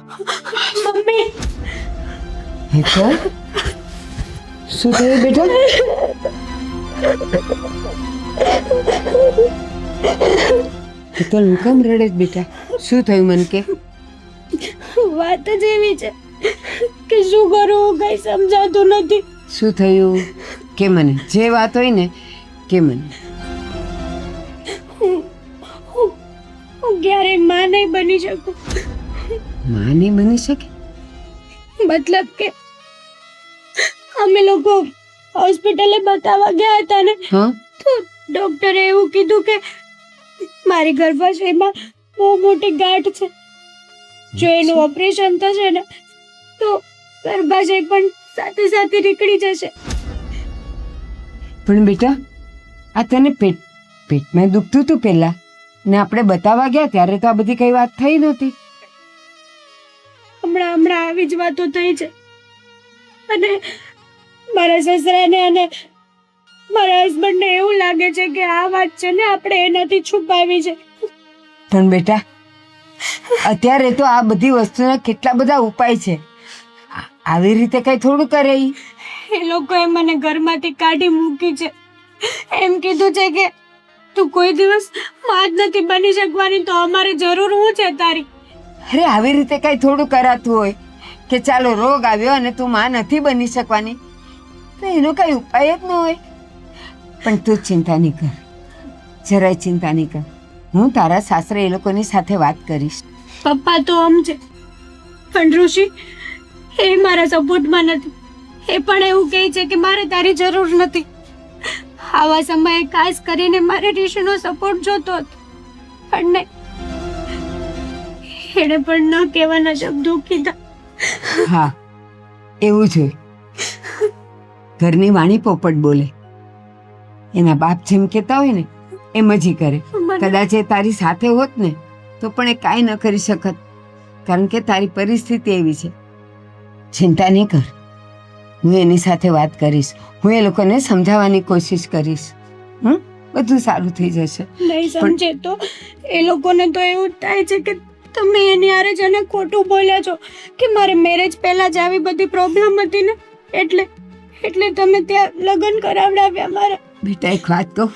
Mummy Hetal શું થયું બેટા? હેતલ હું કેમ રડે છે બેટા? શું થયું મને કે? વાત જ એવી છે કે શું કરું કઈ સમજાતું નથી. શું થયું કે મને? જે વાત હોય ને કે મને. હું ક્યારેય માં નહીં બની શકું. માં નહીં બની શકે? મતલબ કે અમે લોકો હોસ્પિટલે બતાવવા ગયા હતા ને, હા તો ડોક્ટરે એવું કીધું કે મારી ગર્ભાશયમાં બહુ મોટી ગાંઠ છે. જો એનું ઓપરેશન થશે ને તો ગર્ભાશય પણ સાથે સાથે નીકળી જશે. પણ બેટા આ તને પેટમાં દુખતું હતું પહેલા ને આપણે બતાવવા ગયા ત્યારે તો આ બધી કઈ વાત થઈ નહોતી. હમણાં આવી જ વાતો થઈ છે. અને મારા સસરાને અને મારા હસબન્ડને એવું લાગે છે કે આ વાત છે ને આપણે એનાથી છુપાવી છે. પણ બેટા અત્યારે તો આ બધી વસ્તુના કેટલા બધા ઉપાય છે. આવી રીતે કઈ થોડું કરે ઈ. એ લોકોએ મને ઘરમાંથી કાઢી મૂકી છે. એમ કીધું છે કે તું કોઈ દિવસ માં જ નથી બની શકવાની, તો અમારે જરૂર હું છે તારી. અરે આવી રીતે કઈ થોડું કરાતું હોય કે ચાલો રોગ આવ્યો અને તું માં નથી બની શકવાની તો એનો કઈ ઉપાય જ ન હોય. પણ તું ચિંતા નહીં કર, જરાય ચિંતા નહીં કર. હું તારા સાસરે એ લોકોની સાથે વાત કરીશ. પપ્પા તો આમ છે, પણ ઋષિ એ મારા સપોર્ટમાં નથી. એ પણ એવું કહે છે કે મારે તારી જરૂર નથી. આવા સમયે ખાસ કરીને મારે ઋષિનો સપોર્ટ જોતો હતો, પણ નહીં, એણે પણ ન કહેવાના શબ્દો કીધા. હા એવું જ હોય. ઘરની વાણી પોપટ બોલે. એના બાપ જેમ કહેતા હોય ને એમ જ ઈ કરે. કદાચ એ તારી સાથે હોત ને તો પણ એ કાંઈ ન કરી શકત, કારણ કે તારી પરિસ્થિતિ એવી છે. ચિંતા નહીં કર, હું એની સાથે વાત કરીશ. હું એ લોકોને સમજાવવાની કોશિશ કરીશ. બધું સારું થઈ જશે. નહીં સમજે તો એ લોકોને તો એવું જ થાય છે કે તમે એની હારે જ એને ખોટું બોલ્યા છો, કે મારે મેરેજ પહેલા જ આવી બધી પ્રોબ્લેમ હતી ને એટલે તમે ત્યાં લગ્ન કરાવડાવ્યા મારા. બેટા એક વાત કહું,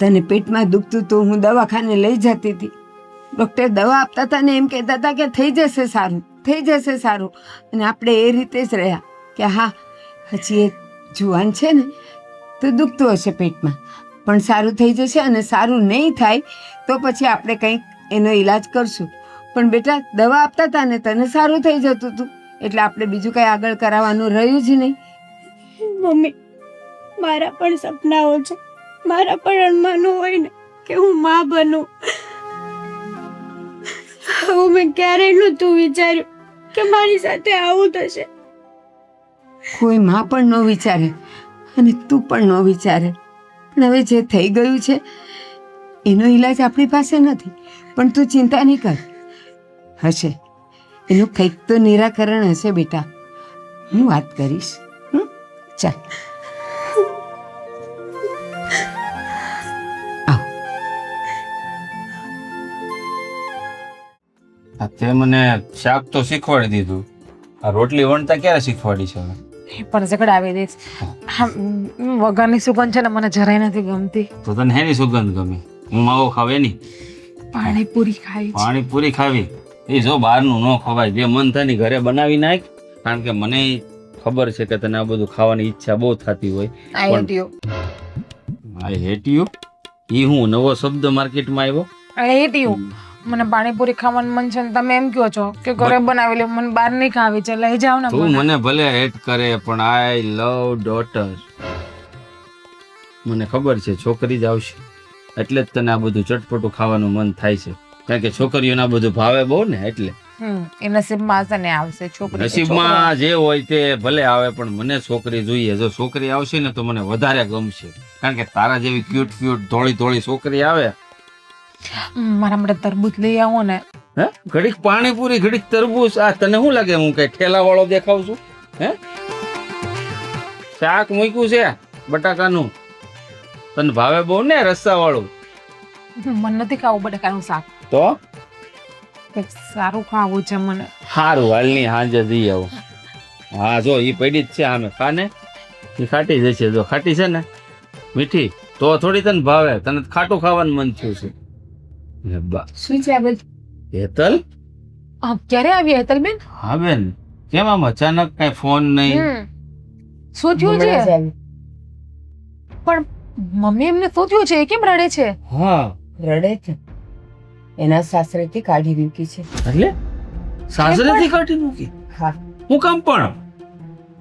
તને પેટમાં દુખતું તો હું દવાખાને લઈ જતી હતી. ડૉક્ટર દવા આપતા હતા ને એમ કહેતા હતા કે થઈ જશે સારું, થઈ જશે સારું. અને આપણે એ રીતે જ રહ્યા કે હા હજી એક જુવાન છે ને તો દુખતું હશે પેટમાં, પણ સારું થઈ જશે. અને સારું નહીં થાય તો પછી આપણે કંઈક એનો ઈલાજ કરશું. પણ બેટા દવા આપતા હતા ને તને સારું થઈ જતું હતું, એટલે આપણે બીજું કંઈ આગળ કરાવવાનું રહ્યું જ નહીં. મમ્મી, મારા પણ સપનાઓ છે, મારા પણ અરમાનો હોય ને કે હું માં બનું. હું મેં ક્યારેય નહોતું વિચાર્યું કે મારી સાથે આવું થશે. કોઈ માં પણ ન વિચારે અને તું પણ ન વિચારે. પણ હવે જે થઈ ગયું છે એનો ઈલાજ આપણી પાસે નથી. પણ તું ચિંતા નહીં કર, હશે એનું કંઈક તો નિરાકરણ હશે બેટા. હું વાત કરીશ. ચાલ તે મને શાક તો શીખવાડી દીધું, આ રોટલી વણતા ક્યારે શીખવાડી છે? એ પણ ઝઘડાવી દઈશ. વઘારની સુગંધ છે ને મને જરાય નથી ગમતી. તો તને હેની સુગંધ ગમે? હું માવો ખાવે નહીં. પાણીપુરી ખાઈ છે. પાણીપુરી ખાવી એ જો બહારનું ન ખવાય. જે મન થાય ને ઘરે બનાવી નાખ, કારણ કે મને ખબર છે કે તને આ બધું ખાવાની ઈચ્છા બહુ થતી હોય. આઈ હેટ યુ ઈ હું નવો શબ્દ માર્કેટમાં આવ્યો. I hate you. મને પાણીપુરી ખાવાનું મન છે ને તમે એમ કહો છો કે ઘરે બનાવી લે, મને બહાર નહીં ખાવી છે, લઈ જાવ ને. તું મને ભલે હેટ કરે પણ આઈ લવ ડોટર. મને ખબર છે છોકરી જ આવશે એટલે જ તને આ બધું ચટપટું ખાવાનું મન થાય છે, કારણ કે છોકરીઓને આ બધું ભાવે બહુ ને એટલે. એ નસીબમાં હશે ને આવશે છોકરી. નસીબમાં જે હોય તે ભલે આવે પણ મને છોકરી જોઈએ. જો છોકરી આવશે ને તો મને વધારે ગમશે, કારણ કે તારા જેવી ક્યુટ ક્યુટ ધોળી ધોળી છોકરી આવે. મારા માટે તરબૂચ લઈ આવો ને. હે ઘડીક પાણીપુરી ઘડીક તરબૂચ, આ તને શું લાગે હું કઈ ઠેલા વાળો દેખાવ છું? હે શાક મૂક્યું છે બટાકાનું, તને ભાવે બહુ ને રસ્સા વાળું? મને નથી ખાવું બટાકાનું શાક. તો કંઈક સારું ખાવું છે મને. સારું હાલની હાંજે જઈ આવું. હા જો ઈ પડી જ છે આમે ખાને ઈ ખાટી જશે. જો ખાટી છે ને મીઠી તો થોડી તને ભાવે. તને ખાટું ખાવાનું મન થયું છે. લે બા શું છે આ બધું? હેતલ. ક્યારે આવી હેતલબેન? હા બેન કેમ આમ અચાનક કઈ ફોન નહીં? શું થયું હમણાં જ છે? આવી. પણ મમ્મી એમને શું થયું છે? એ કેમ રડે છે? હા રડે છે. એના સાસરેથી કાઢી મૂકી છે. એટલે સાસરેથી કાઢી મૂકી? હા હું કામ પણ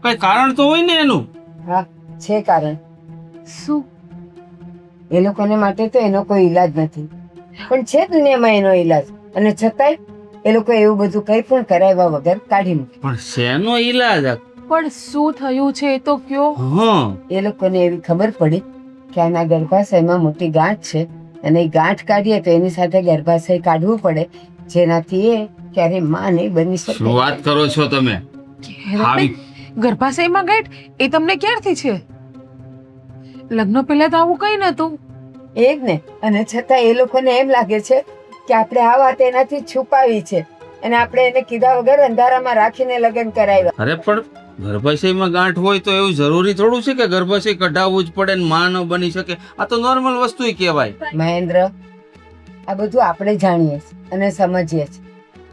કઈ કારણ તો હોય ને એનું. હા છે કારણ. શું? એ લોકોને માટે તો એનો કોઈ ઈલાજ નથી, પણ છે દુનિયામાં એનો ઈલાજ, અને છતાંય એ લોકો એવું બધું કંઈ પણ કરાવ્યા વગર કાઢી મૂકે. પણ શેનો ઈલાજ આ? પણ શું થયું છે એ તો કયો. હા એ લોકોને એવી ખબર પડી કે આના ગર્ભાશયમાં મોટી ગાંઠ છે, અને એ ગાંઠ કાઢીએ તો એની સાથે ગર્ભાશય કાઢવું પડે, જેનાથી એ ક્યારેય માં નહીં બની શું શકે. વાત કરો છો તમે? આવી ગર્ભાશયમાં ગાંઠ? એ તમને ક્યારથી છે? લગ્ન પહેલા તો આવું કઈ નતું. એ જ ને, અને છતાં એ લોકોને એમ લાગે છે કે આપણે આ વાત એનાથી છુપાવી છે, અને આપણે એને કીધા વગર અંધારામાં રાખીને લગ્ન કરાવ્યા. અરે પણ ગર્ભાશયમાં ગાંઠ હોય તો એવું જરૂરી થોડું છે કે ગર્ભાશય કઢાવવું જ પડે ને માં ન બની શકે? આ તો નોર્મલ વસ્તુ કહેવાય. મહેન્દ્ર, આ બધું આપણે જાણીએ છીએ અને સમજીએ છીએ,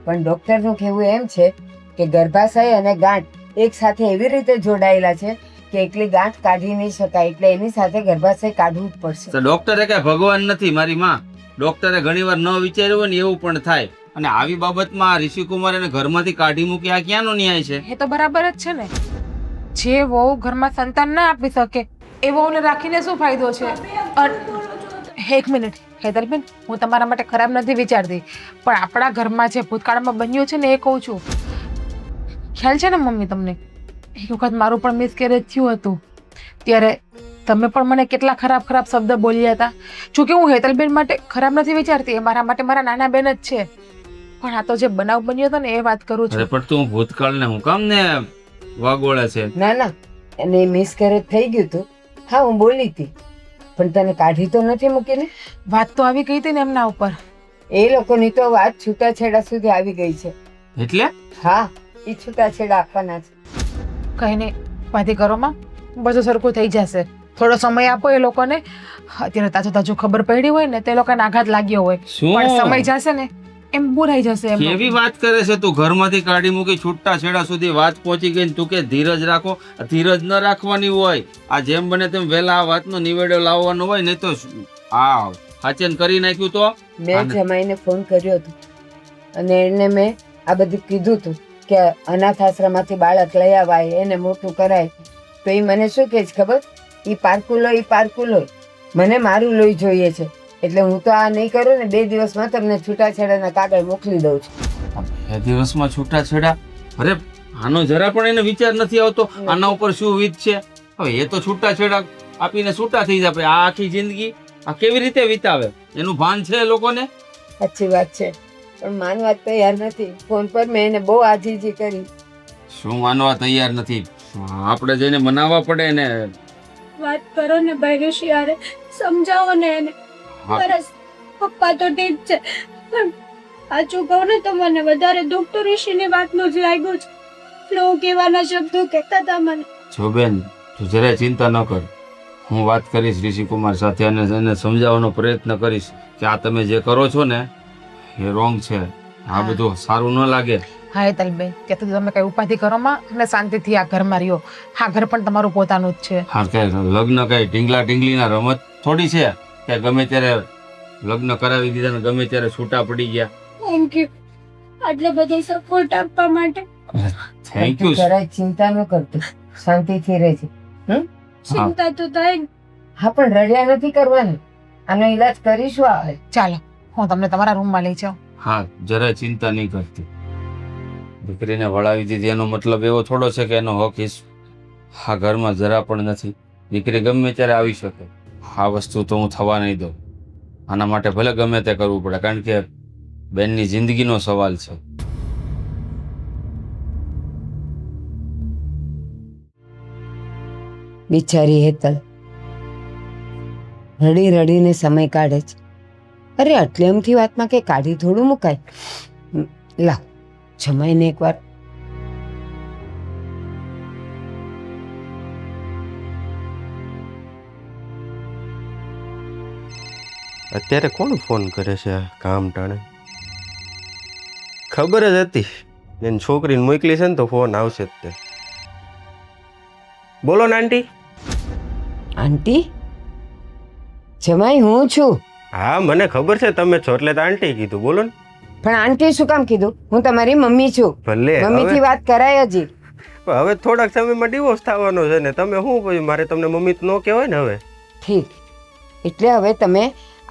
પણ ડોક્ટરનું કહેવું એમ છે કે ગર્ભાશય અને ગાંઠ એક સાથે એવી રીતે જોડાયેલા છે કે એકલી ગાંઠ કાઢી નહીં શકાય, એટલે એની સાથે ગર્ભાશય કાઢવું જ પડશે. તો ડોક્ટરે કઈ ભગવાન નથી મારી માં. ડોક્ટરે ઘણીવાર ન વિચાર્યું હોય ને એવું પણ થાય. અને આવી બાબતમાં ઋષિકુમાર એને ઘરમાંથી કાઢી મૂકી આ ક્યાંનો ન્યાય છે? એ તો બરાબર જ છે ને. જે વહુ ઘરમાં સંતાન ના આપી શકે એ વહુને રાખીને શું ફાયદો છે? એક મિનિટ હેતલબેન, હું તમારા માટે ખરાબ નથી વિચારતી, પણ આપણા ઘરમાં જે ભૂતકાળમાં બન્યું છે ને એ કહું છું. ખ્યાલ છે ને મમ્મી તમને? એક વખત મારું પણ મિસકેરેજ થયું હતું, ત્યારે તમે પણ મને કેટલા ખરાબ ખરાબ શબ્દ બોલ્યા હતા. જોકે હું હેતલબેન માટે ખરાબ નથી વિચારતી, એ મારા માટે મારા નાના બેન જ છે, પણ આ તો જે બનાવ બન્યો હતો ને એ વાત કરું અરે છું. પણ તું ભૂતકાળને હું કામ ને વાગોળે છે? ના ના, એને મિસકેરેજ થઈ ગયું હતું. હા, હું બોલી હતી, પણ તને કાઢી તો નથી મૂકીને. વાત તો આવી ગઈ હતી ને એમના ઉપર. એ લોકોની તો વાત છૂટાછેડા સુધી આવી ગઈ છે. એટલે હા, એ છૂટાછેડા આપવાના છે. કઈ નહીં, વાતી કરોમાં બધું સરખું થઈ જશે. થોડો સમય આપો એ લોકોને. અત્યારે તાજો તાજો ખબર પડી હોય ને તે લોકોને આઘાત લાગ્યો હોય, શું? પણ સમય જશે ને એમ બુરાઈ જશે એમ. કેવી વાત કરે છે તું? ઘરમાંથી કાઢી મૂકી છૂટા છેડા સુધી વાત પહોંચી ગઈ ને તું કે ધીરજ રાખો. ધીરજ ન રાખવાની હોય. આ જેમ બને તેમ વહેલા આ વાતનો નિવેડો લાવવાનો હોય, નહીં તો આ હાચન કરી નાખ્યું તો. મેં જમાઈને ફોન કર્યો હતો, અને એને મેં આ બધું કીધું હતું કે અનાથ આશ્રમમાંથી બાળક લઈ આવાય, એને મોટું કરાય. તો એ મને શું કહે છે ખબર? એ પારકું લોહી, મને મારું લોહી જોઈએ છે, એટલે હું તો આ નહીં કરું ને 2 દિવસમાં તમને છૂટાછેડાના કાગળ મોકલી દઉં છું. 2 દિવસમાં છૂટા છેડા? અરે આનો જરા પણ એને વિચાર નથી આવતો આના ઉપર શું વીત છે. હવે એ તો છૂટા છેડા આપીને છૂટા થઈ જાય, આ આખી જિંદગી આ કેવી રીતે વિતાવે એનું ભાન છે એ લોકોને? સાચી વાત છે, પણ માનવા તૈયાર નથી. ફોન પર મેં એને બહુ આજીજી કરી. શું માનવા તૈયાર નથી? આપણે જઈને મનાવવા પડે ને. વાત કરો ને ભાઈ ઋષિ, યાર સમજાવો ને એને. હા. બરસ પપ્પા તો ઠીક છે, પણ સાચું કહું ને તો મને વધારે દુઃખ તો ઋષિની વાતનું જ લાગ્યું છે. હું કહેવાના શબ્દો કહેતા હતા મને. જો બેન તું જરાય ચિંતા ન કર, હું વાત કરીશ ઋષિકુમાર સાથે અને એને સમજાવવાનો પ્રયત્ન કરીશ કે આ તમે જે કરો છો ને એ રોંગ છે. આ બધું સારું ન લાગે. હા હેતલબેન, ત્યાં સુધી તમે કઈ ઉપાધિ કરોમાં અને શાંતિથી આ ઘરમાં રહ્યો. આ ઘર પણ તમારું પોતાનું જ છે. હા, કઈ લગ્ન કઈ ઢીંગલા ઢીંગલીના રમત થોડી છે કે ગમે ત્યારે લગ્ન કરાવી દીધા ને ગમે ત્યારે છૂટા પડી ગયા. થેન્ક યુ આટલો બધો સપોર્ટ આપવા માટે. Thank you. જરાય ચિંતા ન કરતો, શાંતિથી રહેજે. ચિંતા તો થાય. હા, પણ રડ્યા નથી કરવાનું. આનો ઈલાજ કરીશું આવે. ચાલો હું તમને તમારા રૂમમાં લઈ જાઉં. હા, જરાય ચિંતા નહીં કરતી. દીકરીને વળાવી દીધી એનો મતલબ એવો થોડો છે કે એનો હક આ ઘરમાં જરા પણ નથી. દીકરી ગમે ત્યારે આવી શકે. આ વસ્તુ તો હું થવા નહીં દઉં. આના માટે ભલે ગમે તે કરવું પડે, કારણ કે બેનની જિંદગીનો સવાલ છે. બિચારી હેતલ રડી રડીને સમય કાઢે છે. અરે આટલી અમથી વાતમાં કઈ કાઢી થોડું મુકાય. લાવ જમાઈને એકવાર. અત્યારે કોણ ફોન કરે છે આ કામ ટાણે? ખબર જ હતી એની છોકરીને મોકલી છે ને તો ફોન આવશે જ તે. બોલો ને આંટી. આંટી જમાઈ હું છું. હા મને ખબર છે તમે છો એટલે તો આંટી કીધું. બોલો ને. પણ આંટી શું કામ કીધું? હું તમારી મમ્મી છું. ભલે મમ્મીથી વાત કરાય હજી. હવે થોડાક સમયમાં ડિવોર્સ થવાનો છે ને તમે શું પછી મારે તમને મમ્મી તો ન કહેવાય ને હવે. ઠીક, એટલે હવે તમે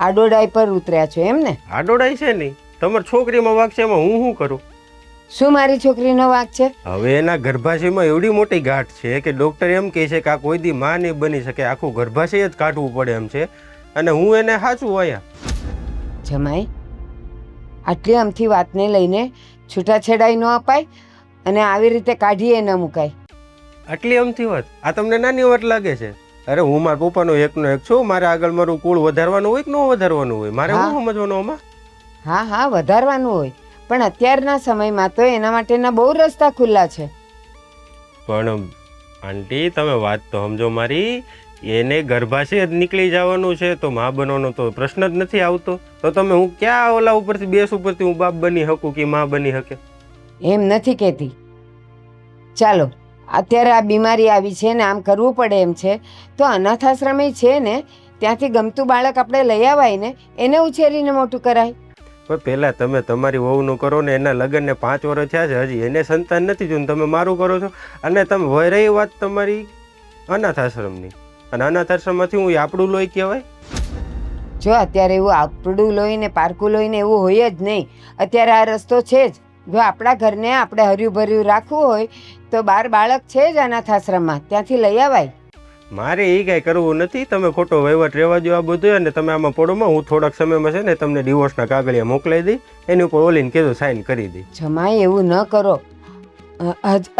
આડોડાઈ પર ઉતર્યા છો એમ ને? આડોડાઈ છે નહીં, તમારી છોકરીમાં વાગ છે એમાં હું શું કરું? શું મારી છોકરીનો વાંક છે? હવે એના ગર્ભાશયમાં એવડી મોટી ગાંઠ છે કે ડૉક્ટર એમ કહે છે કે આ કોઈ દી માં નહીં બની શકે, આખું ગર્ભાશય જ કાઢવું પડે એમ છે. અને હું એને સાચું અહીંયા. જમાઈ આટલી આમથી વાતને લઈને છૂટાછેડાઈ ન અપાય અને આવી રીતે કાઢીએ ન મુકાય. આટલી અમથી વાત આ તમને નાની વાત લાગે છે? અરે હું મારા પપ્પાનો એકનો એક છું, મારે આગળ મારું કુળ વધારવાનું હોય કે ન વધારવાનું હોય? મારે હા. શું સમજવાનું આમાં? હા હા વધારવાનું હોય, પણ અત્યારના સમયમાં તો એના માટેના બહુ રસ્તા ખુલ્લા છે. પણ આંટી તમે વાત તો સમજો મારી. એને ગર્ભાશય જ નીકળી જવાનું છે તો માં બનવાનો તો પ્રશ્ન જ નથી આવતો. તો તમે હું ક્યાં ઓલા ઉપરથી બેસ ઉપરથી હું બાપ બની શકું કે માં બની શકે? એમ નથી કહેતી. ચાલો અત્યારે આ બીમારી આવી છે ને આમ કરવું પડે એમ છે તો અનાથાશ્રમે છે ને ત્યાંથી ગમતું બાળક આપણે લઈ આવાય ને એને ઉછેરીને મોટું કરાય. પણ પહેલાં તમે તમારી વહુનું કરો ને, એના લગ્નને 5 વર્ષ થયા છે હજી એને સંતાન નથી જોયું, તમે મારું કરો છો. અને તમે વહી રહી વાત તમારી અનાથ આશ્રમની, અને અનાથ આશ્રમમાંથી હું આપણું લોહી કહેવાય? જો અત્યારે એવું આપડું લોહી ને પારકું લોહી ને એવું હોય જ નહીં. અત્યારે આ રસ્તો છે જ. જો આપણા ઘરને આપણે હર્યું ભર્યું રાખવું હોય તો 12 બાળક છે જ અનાથ આશ્રમમાં, ત્યાંથી લઈ આવાય. મારે એ કાંઈ કરવું નથી. તમે ખોટો વહીવટ રહેવા દો આ બધું, અને તમે આમાં પડોમાં હું થોડાક સમયમાં છે ને તમને ડિવોર્સના કાગળિયા મોકલાઈ દઈ, એની ઉપર ઓલીને કીધું સાઇન કરી દઈ. જમાઈ એવું ન કરો.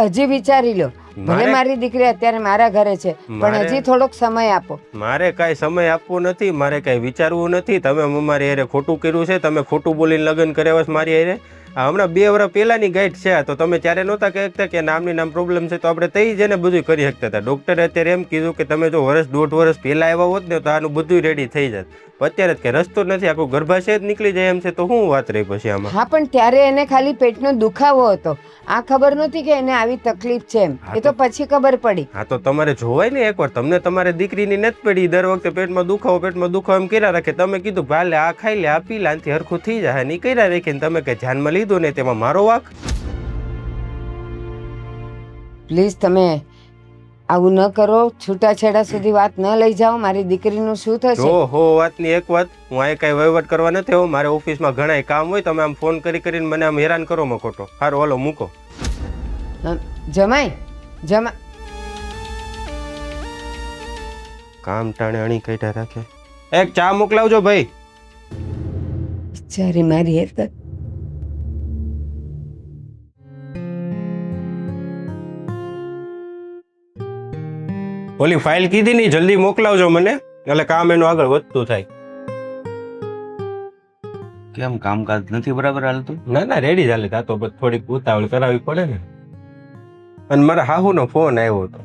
હજી વિચારી લો. ભલે મારી દીકરી અત્યારે મારા ઘરે છે પણ હજી થોડોક સમય આપો. મારે કાંઈ સમય આપવો નથી, મારે કાંઈ વિચારવું નથી. તમે મારી હારે ખોટું કર્યું છે, તમે ખોટું બોલીને લગ્ન કર્યા છે મારી હારે. હમણાં 2 વર્ષ પહેલાની ગાઈડ છે તો તમે ત્યારે નહોતા કહેતા કે નામની નામ પ્રોબ્લેમ છે તો આપણે તઈ જઈને બધું કરી શકતા હતા. ડૉક્ટરે અત્યારે એમ કીધું કે તમે જો 1.5 વર્ષ પહેલાં આવ્યા હોત ને તો આનું બધું રેડી થઈ જાત. અત્યારે જ કે રસ્તો નથી, આખું ગર્ભાશય જ નીકળી જાય એમ છે તો શું વાત રહી પછી આમાં? હા પણ ત્યારે એને ખાલી પેટનો દુખાવો હતો, આ ખબર નહોતી કે એને આવી તકલીફ છે એમ. એ તો પછી ખબર પડી. હા તો તમારે જોવાય ને એકવાર. તમને તમારે દીકરીની નથી પડી, દર વખતે પેટમાં દુખાવો એમ કર્યા રાખે. તમે કીધું ભાલે આ ખાઈ લે, આ પી લે, આનાથી હરખું થઈ જાય, ની કર્યા રાખીને તમે કે ધ્યાનમાં લીધું ને તેમાં મારો વાંક? પ્લીઝ તમે આવું ન કરો. છૂટાછેડા સુધી વાત ન લઈ જાઓ. મારી દીકરીનું શું થશે? જો હો વાતની એક વાત, હું આ કાંઈ વહીવટ કરવા નથી આવ્યો. મારે ઓફિસમાં ઘણા કામ હોય, તમે આમ ફોન કરીને મને આમ હેરાન કરો માં ખોટો. સારું હાલો મૂકો. જમાઈ કામ ટાણે અણી કાઢ્યા રાખે. એક ચા મોકલાવજો ભાઈ. બિચારી મારી હેતર. ઓલી ફાઇલ કીધી ની જલ્દી મોકલાવજો મને, એટલે કામ એનું આગળ વધતું થાય. કેમ કામકાજ નથી બરાબર હાલતું? ના ના રેડી ચાલે. તા તો થોડીક ઉતાવળ કરાવવી પડે ને. અને મારા હાહુનો ફોન આવ્યો હતો.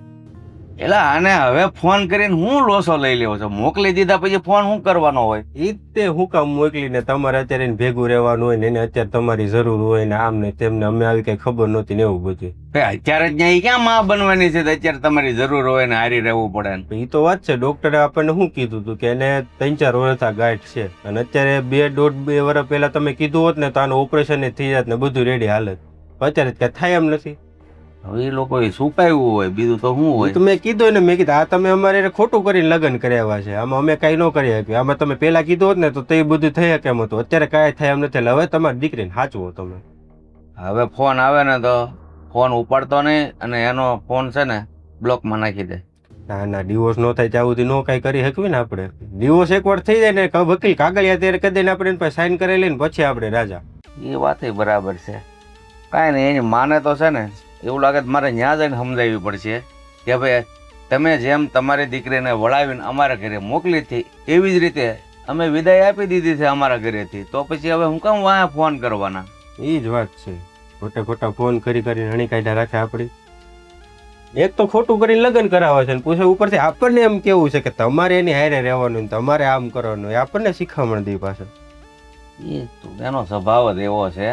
એટલે આને હવે ફોન કરીને હું લોસો લઈ લેવો છો? મોકલી દીધા પછી ફોન શું કરવાનો હોય? ઈ તે હું કામ મોકલીને તમારે અત્યારે એને ભેગું રહેવાનું હોય ને એને અત્યારે તમારી જરૂર હોય ને આમ ને તેમને અમે આવી કઈ ખબર નહોતી ને એવું બધું. અત્યારે જ ત્યાં ક્યાં માં બનવાની છે? અત્યારે તમારી જરૂર હોય ને હારી રહેવું પડે ને. એ તો વાત છે. ડોક્ટરે આપણને શું કીધું હતું કે એને 3-4 વર્ષ આ ગાંઠ છે, અને અત્યારે 2.5-2 વર્ષ પહેલા તમે કીધું હોત ને તો આનું ઓપરેશન થઈ જાત ને બધું રેડી હાલત. અત્યારે કઈ થાય એમ નથી. હવે એ લોકો સુપાયું હોય, બીજું તો શું હોય? તો મેં કીધું ને, મેં કીધું આ તમે અમારે ખોટું કરીને લગ્ન કર્યા છે, આમાં અમે કઈ ન કરી શકીએ. આમાં તમે પેલા કીધું હોત ને તો તે બધું થઈ શકે એમ હતું. અત્યારે કાંઈ થાય એમ નથી. હવે તમારી દીકરીને સાચવો તમે. હવે ફોન આવે ને તો ફોન ઉપાડતો નહીં, અને એનો ફોન છે ને બ્લોકમાં નાખી દે. ના ના ડિવોર્સ ન થાય ત્યાં સુધી નો કાંઈ કરી શકવી ને આપણે. ડિવોર્સ એકવાર થઈ જાય ને વકીલ કાગળિયા ત્યારે કરી દઈને આપણે એની પાસે સાઈન કરેલી ને પછી આપણે રાજા. એ વાત બરાબર છે. કાંઈ નહીં, એની માને તો છે ને એવું લાગે મારે ત્યાં જઈને સમજાવવી પડશે કે ભાઈ તમે જેમ તમારી દીકરીને વળાવીને અમારા ઘરે મોકલી હતી એવી જ રીતે અમે વિદાય આપી દીધી છે અમારા ઘરેથી, તો પછી હવે હું કામ વાંહે ફોન કરવાના? એ જ વાત છે. ખોટા ખોટા ફોન કરી કરીને હણી કાઢ્યા રાખે આપણી. એક તો ખોટું કરીને લગ્ન કરાવે છે ને પૂછે ઉપરથી આપણને એમ કેવું છે કે તમારે એની હારે રહેવાનું ને તમારે આમ કરવાનું. એ આપણને શીખામણ દી પાછળ. એ તું એનો સ્વભાવ જ એવો છે,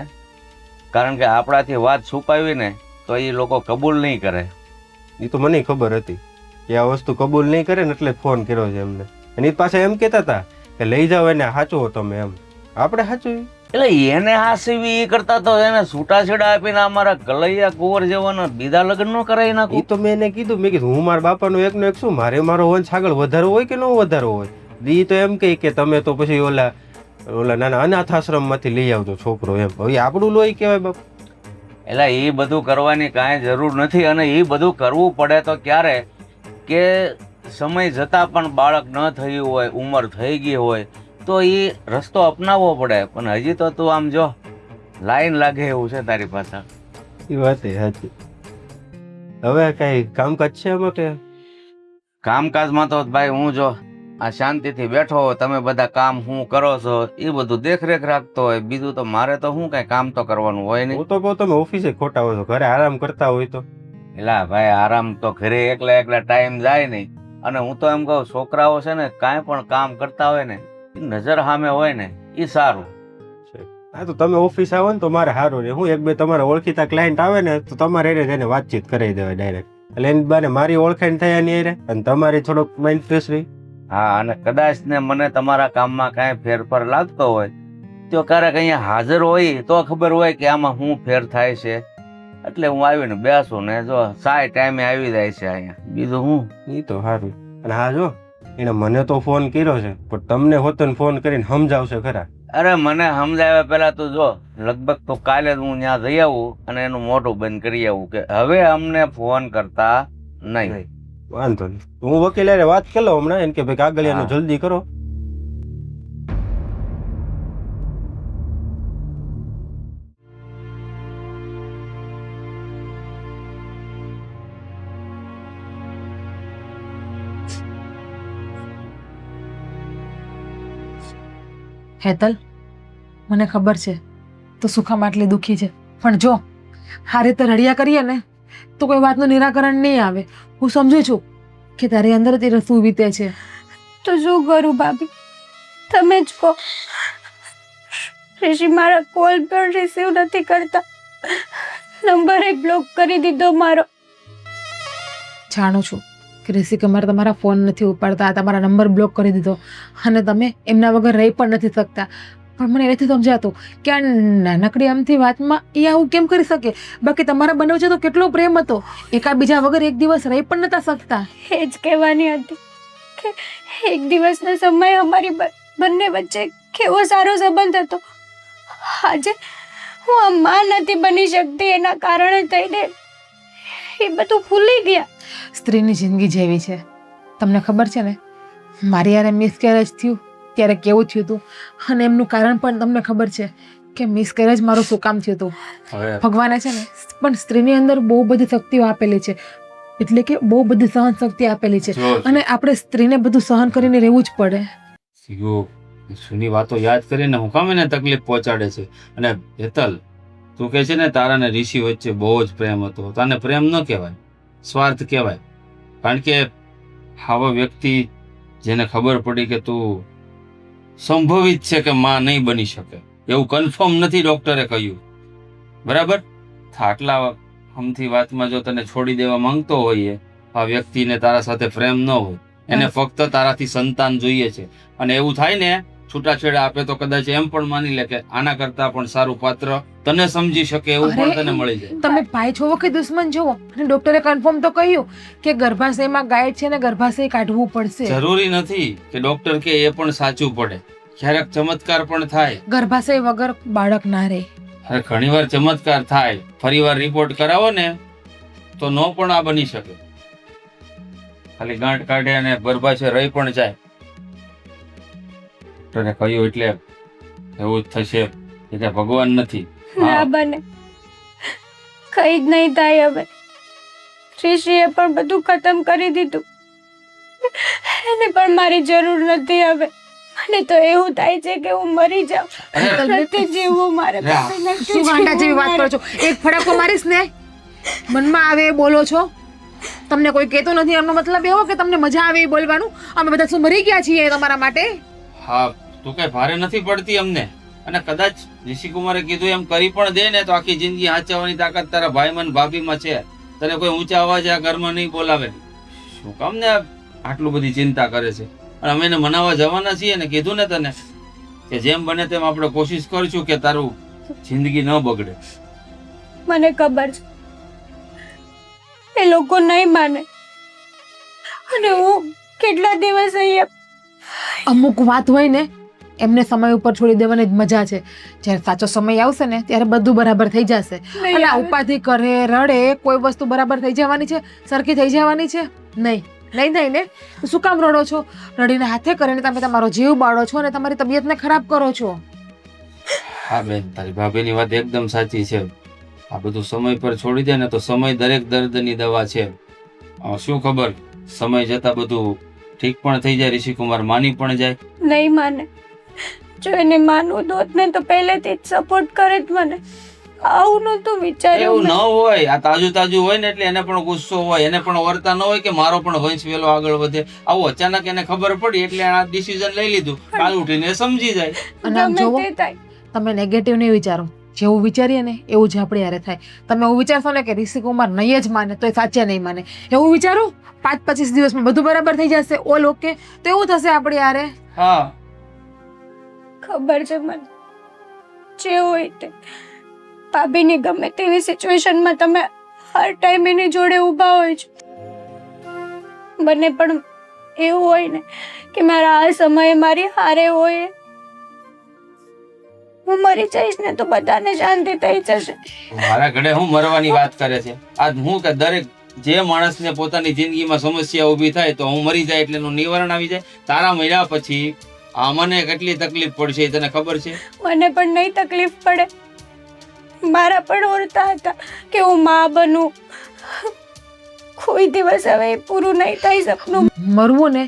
કારણ કે આપણાથી વાત છુપાવી ને તો એ લોકો કબૂલ નહીં કરે. એ તો મને ખબર હતી કે આ વસ્તુ કબૂલ નહીં કરે ને એટલે ફોન કર્યો છે એમને. અને એ પાછા એમ કહેતા હતા કે લઈ જાઓ એને સાચવો તમે એમ. આપણે સાચું એટલે એને હાસીવી એ કરતા તો એને છૂટાછેડા આપીને અમારા કલૈયા કુંવર જેવાના બીજા લગ્ન નો કરાવી એ નાખું. તો મેં એને કીધું, મેં કીધું હું મારા બાપાનો એકનો એક શું, મારે મારો વંશ આગળ વધારવો હોય કે ન વધારવો હોય. દી તો એમ કહે કે તમે તો પછી ઓલા નાના અનાથ આશ્રમમાંથી લઈ આવજો છોકરો એમ. હવે આપણું લોહી કહેવાય બાપ. એટલે એ બધું કરવાની કાંઈ જરૂર નથી, અને એ બધું કરવું પડે તો ક્યારે કે સમય જતાં પણ બાળક ન થયું હોય, ઉંમર થઈ ગઈ હોય તો એ રસ્તો અપનાવવો પડે. પણ હજી તો તું આમ જો લાઈન લાગે એવું છે તારી પાસે. એ વાત એ સાચી. હવે કઈ કામકાજ છે એમાં કે? કામકાજમાં તો ભાઈ હું જો આ શાંતિથી બેઠો હોય, તમે બધા કામ હું કરો છો એ બધું દેખરેખ રાખતો હોય, બીજું તો મારે તો શું કઈ કામ તો કરવાનું હોય નહીં. હું તો કહું તમે ઓફિસે ખોટા હોય તો ઘરે આરામ કરતા હોય તો. એલા ભાઈ આરામ તો ઘરે એકલા એકલા ટાઈમ જાય નહીં. અને હું તો એમ કહું છોકરાઓ છે ને કાંઈ પણ કામ કરતા હોય ને એ નજર સામે હોય ને એ સારું. હા તો તમે ઓફિસ આવો ને તો મારે સારું રહે. હું એક બે તમારા ઓળખીતા ક્લાયન્ટ આવે ને તો તમારે એને વાતચીત કરી દેવાય ડાયરેક્ટ. એટલે એની બાને મારી ઓળખાણ થાય એની હારે અને તમારી થોડોક માઇન્ડ ફ્રેશ રહી. હા, અને કદાચ ને મને તમારા કામમાં કાંઈ ફેરફાર લાગતો હોય તો ક્યારેક અહીંયા હાજર હોય તો ખબર હોય કે આમાં શું ફેર થાય છે. એટલે હું આવીને બેસું ને જો સાય ટાઈમે આવી જાય છે અહીંયા. બીજું હું એ તો સારું. અને હા જો એને મને તો ફોન કર્યો છે પણ તમને હોતો ફોન કરીને સમજાવશે ખરા? અરે મને સમજાવ્યા પહેલા તું જો લગભગ તો કાલે જ હું ત્યાં જઈ આવું અને એનું મોઢું બંધ કરી આવું કે હવે અમને ફોન કરતા નહીં. વાંધો નહીં, હું વકીલ હારે વાત કરી લઉં હમણાં એને કે ભાઈ કાગળિયાનું જલ્દી કરો. હેતલ, મને ખબર છે તો સુખામાં આટલી દુઃખી છે, પણ જો આ રીતે રડ્યા કરીએ ને તો કોઈ વાતનું નિરાકરણ નહીં આવે. હું સમજુ છું કે તારી અંદર તે રસું વીતે છે. તો શું કરું ભાભી, તમે જ કહો. ઋષિ મારા કોલ પણ રિસીવ નથી કરતા, નંબર બ્લોક કરી દીધો મારો. જાણું છું કે ઋષિ કુમાર તમારા ફોન નથી ઉપાડતા, તમારા નંબર બ્લોક કરી દીધો અને તમે એમના વગર રહી પણ નથી શકતા. પણ મને નથી સમજાતું કે આ નાનકડી આમથી વાતમાં એ આવું કેમ કરી શકે? બાકી તમારા બંને વચ્ચે તો કેટલો પ્રેમ હતો, એકાબીજા વગર એક દિવસ રહી પણ નતા શકતા. એ જ કહેવાની હતી કે એક દિવસના સમયે અમારી બંને વચ્ચે કેવો સારો સંબંધ હતો. આજે હું આ માં નથી બની શકતી, એના કારણે થઈને એ બધું ભૂલી ગયા. સ્ત્રીની જિંદગી જેવી છે. તમને ખબર છે ને મારી યારે મિસકેરેજ થયું ત્યારે કેવું થયું હતું, અને એમનું કારણ પણ તમને ખબર છે કે મિસકેરેજ મારું શું કામ થયું હતું. ભગવાને છે ને પણ સ્ત્રીની અંદર બહુ બધી શક્તિઓ આપેલી છે, એટલે કે બહુ બધી સહન શક્તિ આપેલી છે, અને આપણે સ્ત્રીને બધું સહન કરીને રહેવું જ પડે. જૂની વાતો યાદ કરીને હું કામ એને તકલીફ પહોંચાડે છે. અને હેતલ, તું કહે છે ને તારા ને ઋષિ વચ્ચે બહુ જ પ્રેમ હતો. તને પ્રેમ ન કહેવાય, સ્વાર્થ કહેવાય. કારણ કે આવા વ્યક્તિ જેને ખબર પડી કે તું સંભવિત છે કે માં નહીં બની શકે, એવું કન્ફર્મ નથી ડોક્ટરે કહ્યું, બરાબર? આટલા હમથી વાતમાં જો તને છોડી દેવા માંગતો હોઈએ, આ વ્યક્તિને તારા સાથે પ્રેમ ન હોય, એને ફક્ત તારાથી સંતાન જોઈએ છે, અને એવું થાય ને છૂટાછેડા આપે તો કદાચ એમ પણ માની લે કે આના કરતા પણ સારું પાત્ર તને સમજી શકે એવું પણ તને મળી જાય. તમે ભાઈ છો કે દુશ્મન છો? અને ડોક્ટરે કન્ફર્મ તો કહ્યું કે ગર્ભાશયમાં ગાઈડ છે ને ગર્ભાશય કાઢવું પડશે. જરૂરી નથી કે ડોક્ટર કે એ પણ સાચું પડે, ક્યારેક ચમત્કાર પણ થાય. ગર્ભાશય વગર બાળક ના રહે. અરે ઘણીવાર ચમત્કાર થાય, ફરીવાર રિપોર્ટ કરાવો ને તો નો પણ આ બની શકે. ખાલી ગાંઠ કાઢે અને ગર્ભાશય રહી પણ જાય. તને કહ્યું એટલે એવું જ થશે, એટલે ભગવાન નથી. ના બને, કઈ જ નહીં થાય. હવે ઋષિએ પણ બધું ખતમ કરી દીધું, એને પણ મારી જરૂર નથી. હવે મને તો એવું થાય છે કે હું મરી જાઉં નથી જીવવું મારે ભાભીને શું ગાંડા જેવી વાત કરો છો? એક ફડાકો મારીશ ને મનમાં આવે એ બોલો છો. તમને કોઈ કહેતો નથી એમનો મતલબ એવો કે તમને મજા આવે એ બોલવાનું. અમે બધા શું મરી ગયા છીએ તમારા માટે? હા, તું કઈ ભારે નથી પડતી અમને. અને કદાચ ઋષિકુમારે કીધું એમ કરી પણ દે ને તો આખી જિંદગી હાચવવાની તાકાત તારા ભાઈમાં ને ભાભીમાં છે. તને કોઈ ઊંચા અવાજે આ ઘરમાં નહીં બોલાવે. શું કામ ને આટલું બધી ચિંતા કરે છે? અને અમે એને મનાવવા જવાના છીએ ને કીધું ને તને કે જેમ બને તેમ આપણે કોશિશ કરશું કે તારું જિંદગી ન બગડે. મને ખબર છે એ લોકો નહીં માને અને હું કેટલા દિવસ અહીંયા અમુક વાત હોય ને એમને સમય ઉપર છોડી દેવાની જ મજા છે. જ્યારે સાચો સમય આવશે ને ત્યારે બધું બરાબર થઈ જશે. અને આ ઉપાધિ કરે રડે કોઈ વસ્તુ બરાબર થઈ જવાની છે? સરખી થઈ જવાની છે? નહીં નહીં નહીં ને. શું કામ રડો છો? રડીને હાથે કરીને તમે તમારો જીવ બાળો છો અને તમારી તબિયતને ખરાબ કરો છો. હા બેન, તારી ભાભીની વાત એકદમ સાચી છે. આ બધું સમય પર છોડી દે ને તો સમય દરેક દર્દની દવા છે. શું ખબર સમય જતા બધું ઠીક પણ થઈ જાય, ઋષિકુમાર માની પણ જાય. નહીં માને. જો એને માનવું હોત ને તો પહેલેથી જ સપોર્ટ કરે જ મને. આવું નહોતું વિચાર્યું એવું મેં. ન હોય. આ તાજું તાજું હોય ને એટલે એને પણ ગુસ્સો હોય, એને પણ વર્તા ન હોય કે મારો પણ વંશ વેલો આગળ વધે. આવું અચાનક એને ખબર પડી એટલે આ ડિસિઝન લઈ લીધું. કાલ ઉઠીને સમજી જાય. અને આમ ગમે જોવો, તે થાય. તમે નેગેટિવ નહીં વિચારો. જેવું વિચારીએ ને એવું જ આપણે યારે થાય. તમે એવું વિચારશો ને કે ઋષિકુમાર નહીં જ માને તો એ સાચે નહીં માને, એવું વિચારો 5-25 દિવસમાં બધું બરાબર થઈ જશે, ઓલ ઓકે, તો એવું થશે આપણે યારે. હા, ખબર છે મને. જે હોય તે ભાભીની ગમે તેવી સિચ્યુએશનમાં તમે હર ટાઈમ એની જોડે ઊભા હોય છો. મને પણ એવું હોય ને કે મારા આ સમયે મારી હારે હોય, હું મરી જઈશ ને તો બધાને શાંતિ થઈ જશે. મારા ઘરે હું મરવાની વાત કરે છે? આજ હું કે દરેક જે માણસને પોતાની જિંદગીમાં સમસ્યા ઊભી થાય તો હું મરી જાય એટલે એનું નિવારણ આવી જાય. તારા મર્યા પછી આ મને કેટલી તકલીફ પડશે એ તને ખબર છે? મને પણ નહીં તકલીફ પડે. મારા પણ ઓરતા હતા કે હું માં બનું. કોઈ દિવસ હવે એ પૂરું નહીં થઈ સપનું. મરવું ને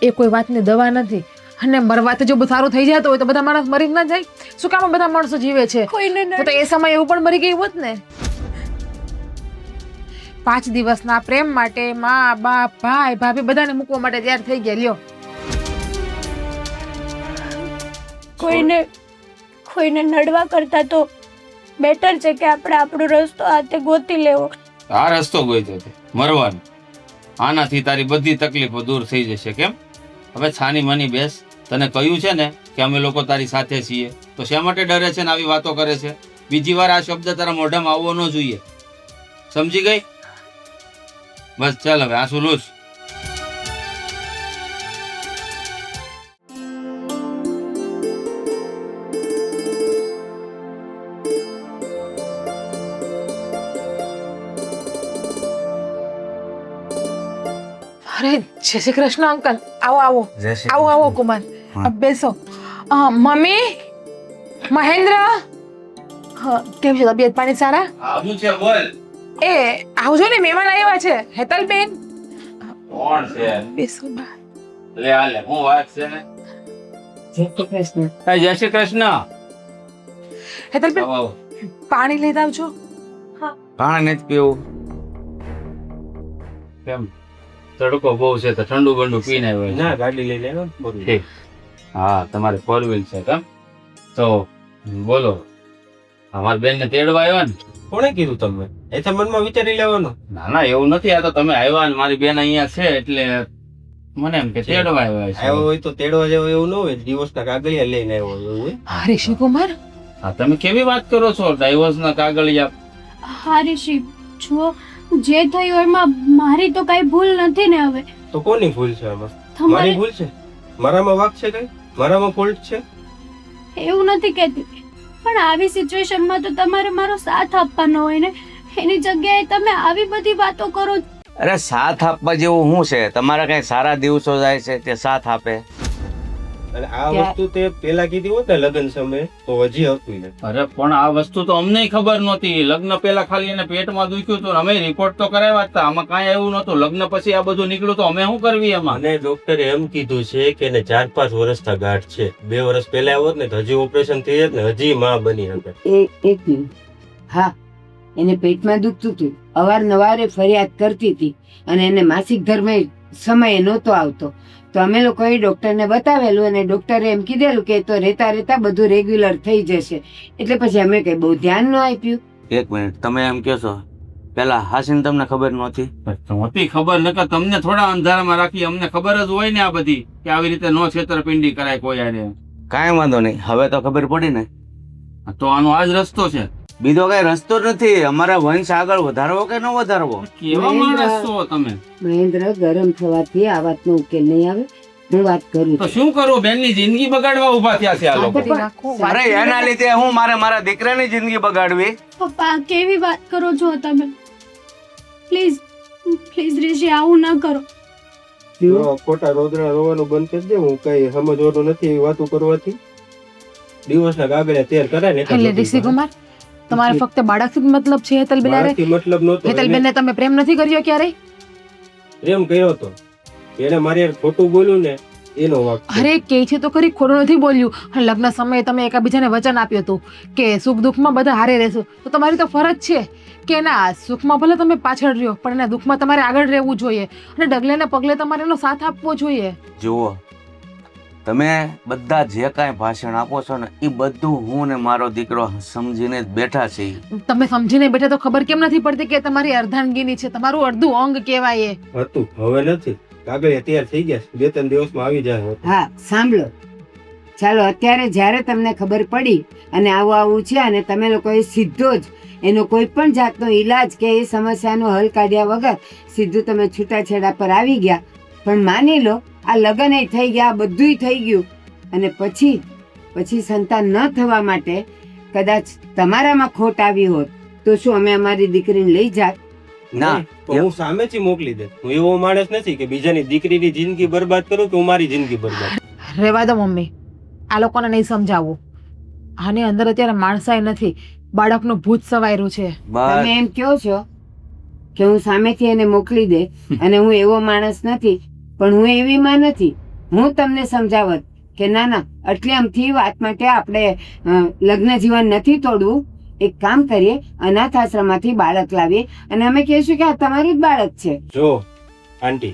એ કોઈ વાતની દવા નથી. અને મરવાથી જો બધું સારું થઈ જતું હોય તો બધા માણસ મરી જ ના જાય? શું કામ બધા માણસો જીવે છે? કોઈને ન તો એ સમય એવું પણ મરી ગયું હોત ને. 5 દિવસના પ્રેમ માટે માં બાપ ભાઈ ભાભી બધાને મૂકવા માટે તૈયાર થઈ ગયા. લ્યો, કોઈને નડવા કરતા તો બેટર છે કે આપણે આપણો રસ્તો હાથે ગોતી લેવો. આ રસ્તો ગોઈતો છે મરવાનો. આનાથી તારી બધી તકલીફો દૂર થઈ જશે. કેમ? હવે છાની માની બેસ. તને કહ્યું છે ને કે અમે લોકો તારી સાથે છીએ, તો શા માટે ડરે છે ને આવી વાતો કરે છે? બીજી વાર આ શબ્દ તારા મોઢામાં આવવો ન જોઈએ. સમજી ગઈ? બસ ચાલ હવે આંસુ લૂછ. અરે જય શ્રી કૃષ્ણ અંકલ. આવો આવો આવો આવો કુમાર, બેસો. મમ્મી, મહેન્દ્ર, કેમ છે તબિયત પાણી સારા? આવું છે બોલ. એ આવજો ને, મહેમાન આવ્યા છે. હેતલબેન, કોણ છે? બેસો બા. લે આ લે, હું વાત છે ને. જય શ્રી કૃષ્ણ. જય શ્રી કૃષ્ણ. હેતલબેન, આવો, આવો. પાણી લઈ આવજો. પાણી નથી પીવું. કેમ? તડકો બહુ છે તો ઠંડુ બંડુ પીને આવ્યો છે. ના, ગાડી લઈ લેનો બધું. ઠીક. હા, તમારે 4 વ્હીલ છે કેમ? તો બોલો, અમારી બેન ને તેડવા આવ્યા ને? કોણે કીધું તમને? એ તો મનમાં વિચારી લેવાનું. ના ના, એવું નથી. આ તો તમે આવ્યા ને મારી બેન અહીંયા છે એટલે મને એમ કે તેડવા આવ્યા છે. આવ્યો હોય તો તેડવા જેવો એવું ન હોય. ડિવોર્સના કાગળિયા લઈને આવ્યો હોય એવું હોય. હા ઋષિકુમાર, હા, તમે કેવી વાત કરો છો? ડાયવોર્સ ના કાગળિયા? હા ઋષિ, જુઓ જે થયું એમાં મારી તો કઈ ભૂલ નથી ને. હવે તો કોની ભૂલ છે આમાં? મારી તમારે ભૂલ છે? મારામાં વાંક છે કઈ? મારામાં ફોલ્ટ છે? એવું નથી કહેતી, પણ આવી સિચ્યુએશનમાં તો તમારે મારો સાથ આપવાનો હોય ને. એની જગ્યાએ તમે આવી બધી વાતો કરો. અરે સાથ આપવા જેવું શું છે? તમારા કઈ સારા દિવસો જાય છે તે સાથ આપે? અને આ વસ્તુ તે પેલા કીધી હોત ને લગ્ન સમયે તો હજી હતું ને. અરે પણ આ વસ્તુ તો અમને ખબર નહોતી. લગ્ન પહેલા ખાલી એને પેટમાં દુખ્યું હતું, અમે રિપોર્ટ તો કરાવ્યા હતા, આમાં કાંઈ એવું નહોતું. લગ્ન પછી આ બધું નીકળ્યું તો અમે શું કરવી એમાં? અને ડોક્ટરે એમ કીધું છે કે એને 4-5 વર્ષના ગાંઠ છે. 2 વર્ષ પહેલા આવ્યો ને તો હજી ઓપરેશન થઈ જાય ને હજી માં બની શકે. એક મિનિટ. હા, એને પેટમાં દુખતું હતું, અવારનવાર ફરિયાદ કરતી હતી અને એને માસિક ધર્મ સમય નહોતો આવતો. તો અમે લોકોએ ડોક્ટરને બતાવેલું અને ડોક્ટરે એમ કીધેલું કે તો રહેતા રહેતા બધું રેગ્યુલર થઈ જશે. એટલે પછી અમે કઈ બહુ ધ્યાન ન આપ્યું. એક મિનિટ, તમે એમ કહો છો પેલા હાસીને તમને ખબર નહોતી? નહોતી ખબર, નકર તમને થોડા અંધારામાં રાખી. અમને ખબર જ હોય ને આ બધી કે આવી રીતે નો છેતરપિંડી કરાય કોઈ હારે. કાંઈ વાંધો નહીં, હવે તો ખબર પડી ને. તો આનો આ જ રસ્તો છે. બીજો કઈ રસ્તો નથી. અમારા વંશ આગળ વધારવો કે ન વધારવો? કેવા માણસ છો તમે? મહેન્દ્ર, ગરમ થવાથી આ વાતનો ઉકેલ નહીં આવે. હું વાત કરું તો શું કરવું? બેનની જિંદગી બગાડવા ઉભા થયા છે આ લોકો. અરે એના લીધે હું મારા દીકરાની જિંદગી બગાડવી? પપ્પા કેવી વાત કરો છો તમે? પ્લીઝ પ્લીઝ ઋષિ આવું ન કરો. જો ખોટા રોદડા રોવાનું બંધ કરી દે. હું કઈ સમજવાનું નથી એવી વાતો કરવાથી. દિવસના ગાગળે તેર કરાય ને એટલે ઋષિકુમાર, તમારે ફક્ત બાળકથી જ મતલબ છે હેતલબેન હારે? મારાથી મતલબ નહોતો. હેતલબેનને તમે પ્રેમ નથી કર્યો ક્યારેય? પ્રેમ કર્યો તો એને મારી હારે ખોટું બોલ્યું ને એનો વાંક છે. અરે કે છે તો ખરી, ખોટું નથી બોલ્યું. અને લગ્ન સમયે તમે એકબીજાને વચન આપ્યું હતું કે સુખ દુઃખમાં બધા હારે રહેશો. તો તમારી તો ફરજ છે કે ના, સુખમાં ભલે તમે પાછળ રહ્યો પણ એના દુઃખમાં તમારે આગળ રહેવું જોઈએ અને ડગલે ને પગલે તમારે એનો સાથ આપવો જોઈએ. જુઓ, તમે બધા જે કાંઈ ભાષણ આપો છો ને એ બધું હું ને મારો દીકરો સમજીને જ બેઠા છીએ. તમે સમજીને બેઠા તો ખબર કેમ નથી પડતી કે તમારી અર્ધાંગીની છે, તમારું અડધું અંગ કહેવાય એ. હતું, હવે નથી. કાગળિયા તૈયાર થઈ ગયા છે. 2-3 દિવસમાં આવી જાય. હા, સાંભળો, ચાલો અત્યારે જ્યારે તમને ખબર પડી અને આવું છે અને તમે લોકોએ સીધો જ એનો કોઈ પણ જાતનો ઈલાજ કે એ સમસ્યાનો હલ કાઢ્યા વગર સીધું તમે છૂટાછેડા પર આવી ગયા. પણ માની લો આ લગ્ન એ થઈ ગયા, બધુંય થઈ ગયું અને પછી સંતાન ન થવા માટે કદાચ તમારામાં ખોટ આવી હોત તો શું અમે અમારી દીકરીને લઈ જાત? ના, તો હું સામેથી મોકલી દે. હું એવો માણસ નથી કે બીજાની દીકરીની જિંદગી બરબાદ કરું કે હું મારી જિંદગી બરબાદ. રહેવા દો મમ્મી, આ લોકોને નહીં સમજાવવું. આની અંદર અત્યારે માણસાઈ નથી, બાળકનું ભૂત સવાયેલું છે. બસ તમે એમ કહો છો કે હું સામેથી એને મોકલી દે અને હું એવો માણસ નથી, પણ હું એવી માં નથી. હું તમને સમજાવત કે ના ના, આટલી આમથી વાત માટે આપણે લગ્ન જીવન નથી તોડવું. એક કામ કરીએ, અનાથ આશ્રમમાંથી બાળક લાવીએ અને અમે કહીશું કે આ તમારું જ બાળક છે. જો આંટી,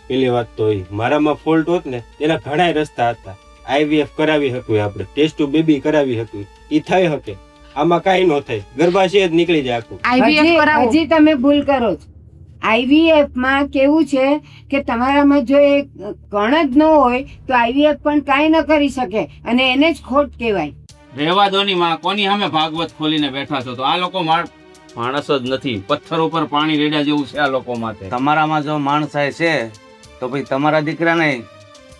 પેલી વાત તો એ મારામાં ફોલ્ટ હોત ને એના ઘણા રસ્તા હતા. IVF કરાવી શકું, આપણે ટેસ્ટ ટુ બેબી કરાવી શકું, એ થઈ શકે. આમાં કાંઈ ન થાય, ગર્ભાશય જ નીકળી જાય આખું. IVF કરાવો. હજી તમે ભૂલ કરો છો. IVF માં કેવું છે કે તમારામાં જો એ કણ જ ન હોય તો IVF પણ કાંઈ ન કરી શકે અને એને જ ખોટ કહેવાય. રેવા દો ની માં, કોની સામે ભાગવત ખોલીને બેઠા છો? તો આ લોકો માણસ જ નથી, પથ્થર ઉપર પાણી રેડ્યા જેવું છે આ લોકો માટે. તમારામાં જો માણસાઈ છે તો પછી તમારા દીકરાને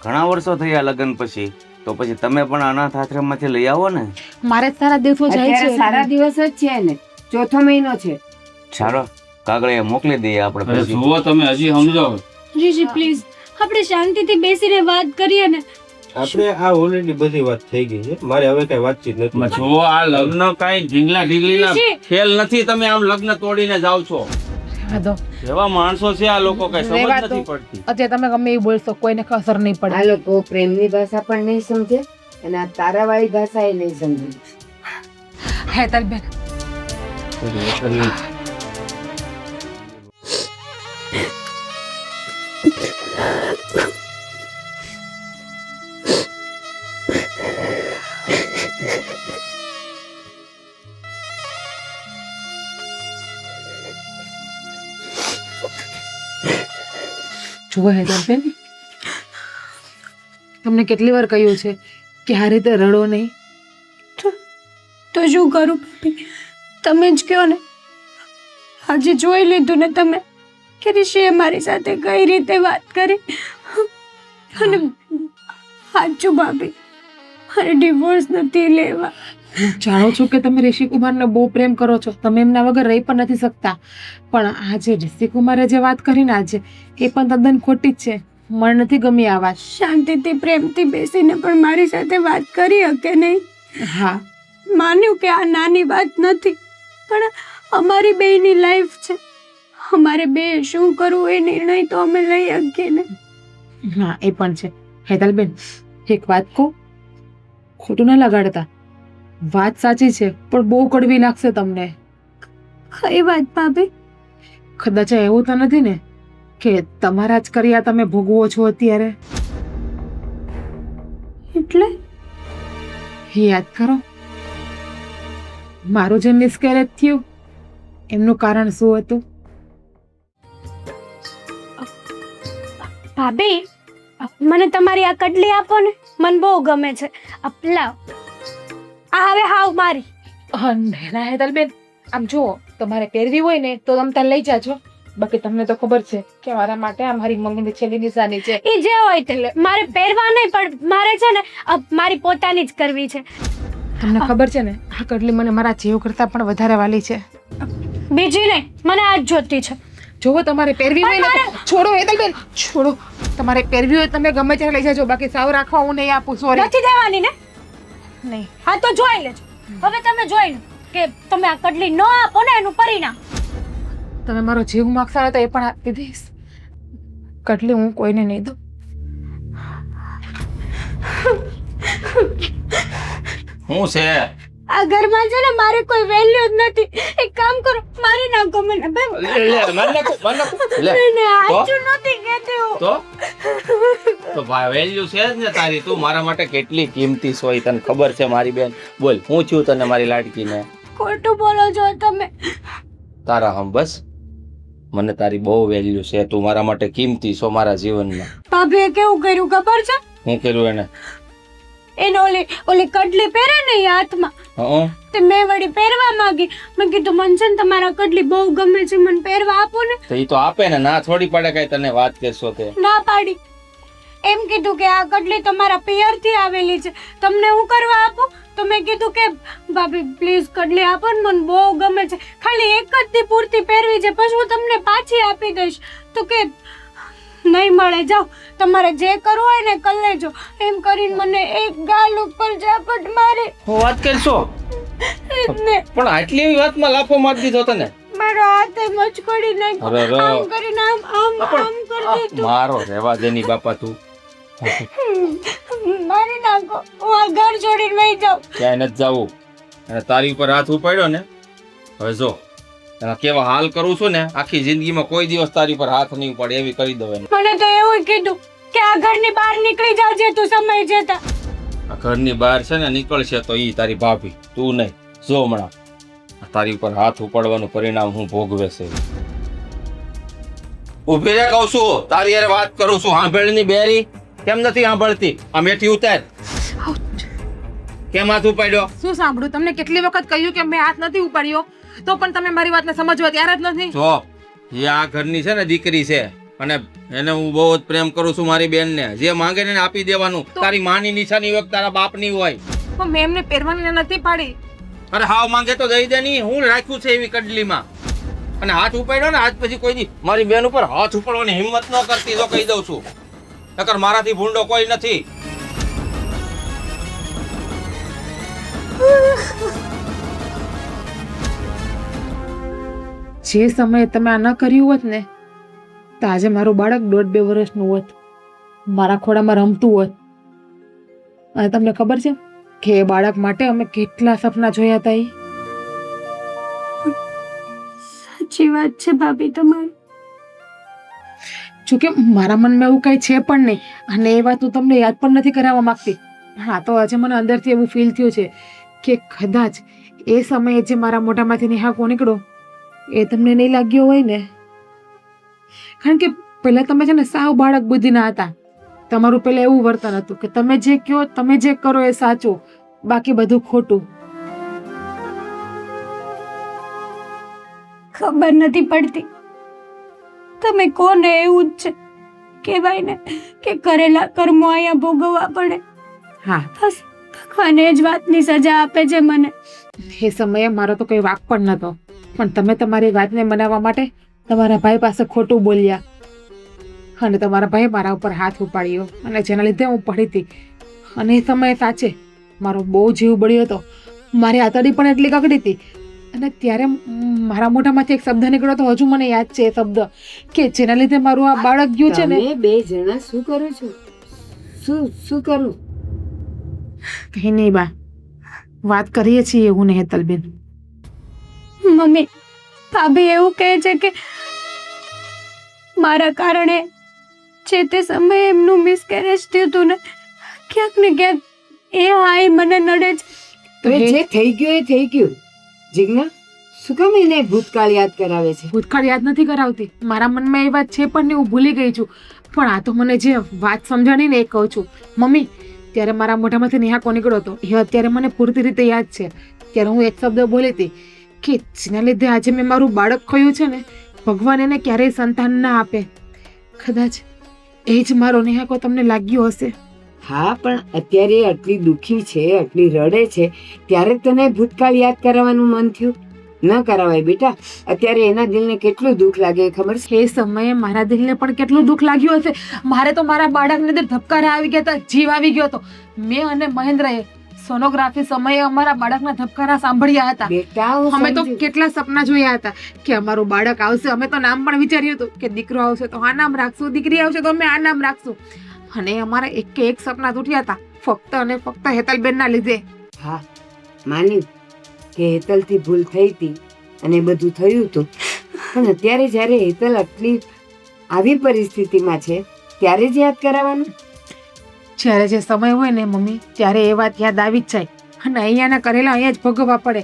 ઘણા વર્ષો થયા લગ્ન પછી, તો પછી તમે પણ અનાથ આશ્રમમાંથી લઈ આવો ને. મારે જ સારા દિવસો જાય અત્યારે છે. સારા દિવસ જ છે ને, 4થો મહિનો છે. ચાલો કાગળિયા મોકલી દઈએ આપણે અરે પછી. જુઓ તમે હજી સમજો. ઋષિ પ્લીઝ, આપણે શાંતિથી બેસીને વાત કરીએ ને. આપણે આ ઓલરેડી બધી વાત થઈ ગઈ છે. મારે હવે કઈ વાતચીત નથી. જુઓ, આ લગ્ન કઈ ઢીંગલા ઢીંગલીના ખેલ નથી. તમે આમ લગ્ન તોડીને જાવ છો. રહેવા દો. એવા માણસો છે આ લોકો, કઈ સમજ રહેવા દો. નથી પડતી. અત્યારે તમે ગમે એવું બોલશો કોઈને અસર નહીં આ પડે. લોકો પ્રેમની ભાષા પણ નહીં સમજે અને આ તારાવાળી ભાષા એ નહીં સમજે. હેતલબેન, જુઓ હેતલબેન, તમને કેટલી વાર કહ્યું છે કે આ રીતે રડો નહીં. તો શું કરું ભાભી? તમે જ કહો ને. આજે જોઈ લીધું ને તમે કે ઋષિએ મારી સાથે કઈ રીતે વાત કરી. અને સાચું ભાભી, મારે ડિવોર્સ નથી લેવા. હું જાણું છું કે તમે ઋષિકુમારને બહુ પ્રેમ કરો છો, તમે એમના વગર રહી પણ નથી શકતા. પણ આજે ઋષિકુમારે જે વાત કરીને આજે એ પણ તદ્દન ખોટી જ છે. મને નથી ગમી આ વાત. શાંતિથી પ્રેમથી બેસીને પણ મારી સાથે વાત કરી શકે નહીં. હા, માન્યું કે આ નાની વાત નથી, પણ અમારી બેયની લાઈફ છે. અમારે બે શું કરવું એ નિર્ણય તો અમે લઈ શકીએ ને. હા એ પણ છે. હેતલબેન, એક વાત કહું, ખોટું ના લગાડતા. વાત સાચી છે પણ બહુ કડવી લાગશે તમને. કઈ વાત ભાભી? કદાચ એવું તો નથી ને કે તમારા જ કર્યા તમે ભોગવો છો અત્યારે? એટલે યાદ કરો, મારું જે મિસકેરેજ થયું એમનું કારણ શું હતું? ભાભી, મને તમારી આ કડલી આપો ને, મને બહુ ગમે છે. લાવ, આ હવે હાવ મારી. ના હેતલબેન, આમ જુઓ, તમારે પહેરવી હોય ને તો તમે ત્યાં લઈ જાજો. બાકી તમને તો ખબર છે કે મારા માટે આ મારી મમ્મીની છેલ્લી નિશાની છે. એ જે હોય તે લે. મારે પહેરવા નહીં, પણ મારે છે ને મારી પોતાની જ કરવી છે. તમને ખબર છે ને, આ કડલી મને મારા જીવ કરતાં પણ વધારે વાલી છે. બીજી નહીં, મને આ જ જોતી છે. જોવો, તમારે પહેરવી હોય ને તો છોડો હેતલબેન, છોડો. તમારે પહેરવી હોય તમે ગમે ત્યારે લઈ જાજો, બાકી સાવ રાખવા હું નહીં આપું. સોરી. નથી દેવાની ને? નહીં. હા તો જોઈ લેજો. હવે તમે જોઈ લો કે તમે આ કડલી ન આપો ને એનું પરિણામ. તમે મારો જીવ માગશો ને તો એ પણ આપી દઈશ. કડલી હું કોઈને નહીં દઉં. શું છે? આ ઘરમાં છે ને મારે કોઈ વેલ્યુ જ નથી. એક કામ કરો, મારી નાખો મને. લે, મારી નાખું, મારી નાખું. લે, મને તો? સાચું નથી કહેતી હું. તો વેલ્યુ છે જ ને તારી. તું મારા માટે કેટલી કિંમતી છો એ તને ખબર છે મારી બેન. બોલ, હું છું તને મારી લાડકીને? ખોટું બોલો છો તમે. તારા હમ બસ, મને તારી બહુ વેલ્યુ છે. તું મારા માટે કિંમતી છો મારા જીવનમાં. ભાભીએ કેવું કર્યું ખબર છે? હું કર્યું એને? એને ઓલી કડલી પહેરે ને એ હાથમાં, હં? તે મેં વળી પહેરવા માંગી. મેં કીધું મને છે ને તમારા કડલી બહુ ગમે છે, મને પહેરવા આપો ને. તો ઈ તો આપે ને, ના થોડી પડે કઈ તને વાત કરશો તે. ના પાડી. એમ કીધું કે આ કડલી તમારા પિયરથી આવેલી છે, તમને હું કરવા આપું? તો મેં કીધું કે ભાભી પ્લીઝ કડલી આપો ને, મને બહુ ગમે છે, ખાલી એક જ દી પૂરતી પહેરવી છે, પછી હું તમને પાછી આપી દઈશ. તો કે નહીં મળે, જાઓ, તમારે જે કરવું હોય ને કરી લેજો. એમ કરીને મને એક ગાલ ઉપર ઝાપટ મારી. હું વાત કરશો ને પણ આટલી એવી વાતમાં લાફો મારી દીધો તને? મારો હાથે મચકોડી નાખ્યો. અરે રે. આમ કરીને આમ કરી દીધું. મારો રહેવા દેની બાપા તું. મારી નાખો, હું આ ઘર છોડીને વહી જાઉં. ક્યાંય નથી જવું. અને તારી ઉપર હાથ ઉપાડ્યો ને, હવે જો એના કેવા હાલ કરું છું ને, આખી જિંદગીમાં કોઈ દિવસ તારી ઉપર હાથ નહીં પડે એવી કરી દઉં એને. મને તો એવું કીધું કે આ ઘરની બહાર નીકળી જાજે તું સમય જતા. આ ઘરની બહાર છે ને નીકળશે તો ઈ તારી ભાભી, તું નહીં. જો હમણાં આ તારી ઉપર હાથ ઉપાડવાનું પરિણામ હું ભોગવે છે. ઉભી રે કહું છું, તારી યાર વાત કરું છું. સાંભળની બેરી કેમ નથી સાંભળતી? આ મેથી ઉતાર. કેમ હાથ ઉપાડ્યો? શું સાંભળું? તમને કેટલી વખત કહ્યું કે મેં હાથ નથી ઉપાડ્યો, તો પણ તમે મારી વાતને સમજવા તૈયાર જ નથી. જો એ આ ઘરની છે ને દીકરી છે, અને એને હું બહુ જ પ્રેમ કરું છું. મારી બેનને જે માંગે ને એને આપી દેવાનું. તારી માની નિશાની હોય, તારા બાપની હોય. પણ મેં એમને પહેરવાની નથી પાડી. અરે હાવ માંગે તો દઈ દે નહીં. હું રાખ્યું છે એવી કડલીમાં. અને હાથ ઉપાડ્યો ને આજ પછી કોઈ દી મારી બેન ઉપર હાથ ઉપાડવાની હિંમત ન કરતી, તો કહી દઉં છું. નકર મારાથી ભૂંડો કોઈ નથી. જે સમયે તમે આ ન કર્યું હોત ને, તો આજે મારું બાળક 1.5-2 વર્ષનું હોત, મારા ખોળામાં રમતું હોત. અને તમને ખબર છે કે એ બાળક માટે અમે કેટલા સપના જોયા હતા. સાચી વાત છે ભાભી તમારી. જોકે મારા મનમાં એવું કંઈ છે પણ નહીં, અને એ વાત હું તમને યાદ પણ નથી કરાવવા માંગતી. હા, તો આજે મને અંદરથી એવું ફીલ થયું છે કે કદાચ એ સમયે જે મારા મોઢામાંથી નિહાકો નીકળ્યો એ તમને નહીં લાગ્યો હોય ને. કારણ કે પહેલા તમે છે ને સાવ બાળક બુદ્ધિના હતા. તમારું પહેલા એવું વર્તન હતું કે તમે જે કહો, તમે જે કરો એ સાચું, બાકી બધું ખોટું. ખબર નથી પડતી તમે કોને એવું જ છે. કહેવાય ને કે કરેલા કર્મો અહીંયા ભોગવવા પડે. હા, બસ ભગવાન એ જ વાતની સજા આપે છે મને. એ સમયે મારો તો કોઈ વાક પણ નહોતો, પણ તમે તમારી વાતને મનાવવા માટે તમારા ભાઈ પાસે ખોટું બોલ્યા. અને તમારા ભાઈએ મારા ઉપર હાથ ઉપાડ્યો અને જેના લીધે હું પડી હતી. અને એ સમયે સાચે મારો બહુ જીવ બળ્યો હતો. મારી આતડી પણ એટલી કકડી હતી. અને ત્યારે મારા મોઢામાંથી એક શબ્દ નીકળ્યો તો હજુ મને યાદ છે એ શબ્દ કે જેના લીધે મારું આ બાળક ગયું છે ને. તમે બે જણા શું કરો છો? શું કરું? કઈ નહીં બા, વાત કરીએ છીએ હું ને હેતલબેન. મમ્મી, ભાભી એવું કહે છે કે મારા કારણે જે તે સમયે એમનું મિસકેરેજ થયું હતું ને, ક્યાંક ને ક્યાંક એ હાય મને નડે છે. હવે જે થઈ ગયું એ થઈ ગયું. જીજ્ઞા, શું કામ એને ભૂતકાળ યાદ કરાવે છે? ભૂતકાળ યાદ નથી કરાવતી. મારા મનમાં એ વાત છે પણ ને હું ભૂલી ગઈ છું. પણ આ તો મને જે વાત સમજાણી ને એ કહું છું. મમ્મી, ત્યારે મારા મોઢામાંથી નિહાકો નીકળ્યો હતો એ અત્યારે મને પૂરતી રીતે યાદ છે. ત્યારે હું એક શબ્દ બોલી હતી કે જેના લીધે આજે મેં મારું બાળક ખોયું છે ને, ભગવાન એને ક્યારેય સંતાન ના આપે. કદાચ એ જ મારો નિહાકો તમને લાગ્યો હશે. હા, પણ અત્યારે આટલી દુઃખી છે, આટલી રડે છે, ત્યારે તને ભૂતકાળ યાદ કરાવવાનું મન થયું? ન કરાવાય બેટા. અત્યારે એના દિલને કેટલું દુઃખ લાગે ખબર છે? એ સમયે મારા દિલને પણ કેટલું દુઃખ લાગ્યું હશે. મારે તો મારા બાળકની અંદર ધબકારા આવી ગયા હતા, જીવ આવી ગયો હતો. મેં અને મહેન્દ્રએ સોનોગ્રાફી સમયે અમારા બાળકના ધબકારા સાંભળ્યા હતા. બેટા, હું અમે તો સમજુ. કેટલા સપના જોયા હતા કે અમારું બાળક આવશે. અમે તો નામ પણ વિચાર્યું હતું કે દીકરો આવશે તો આ નામ રાખશું, દીકરી આવશે તો અમે આ નામ રાખશું. અને અમારા એક સપના તૂટ્યા હતા ફક્ત અને ફક્ત હેતલબેનના લીધે. હા, માન્યું કે હેતલથી ભૂલ થઈ હતી અને બધું થયું હતું. પણ અત્યારે જ્યારે હેતલ આટલી આવી પરિસ્થિતિમાં છે ત્યારે જ યાદ કરાવવાનું. જ્યારે જે સમય હોય ને મમ્મી, ત્યારે એ વાત યાદ આવી જ જાય. અને અહીંયાના કરેલા અહીંયા જ ભોગવવા પડે.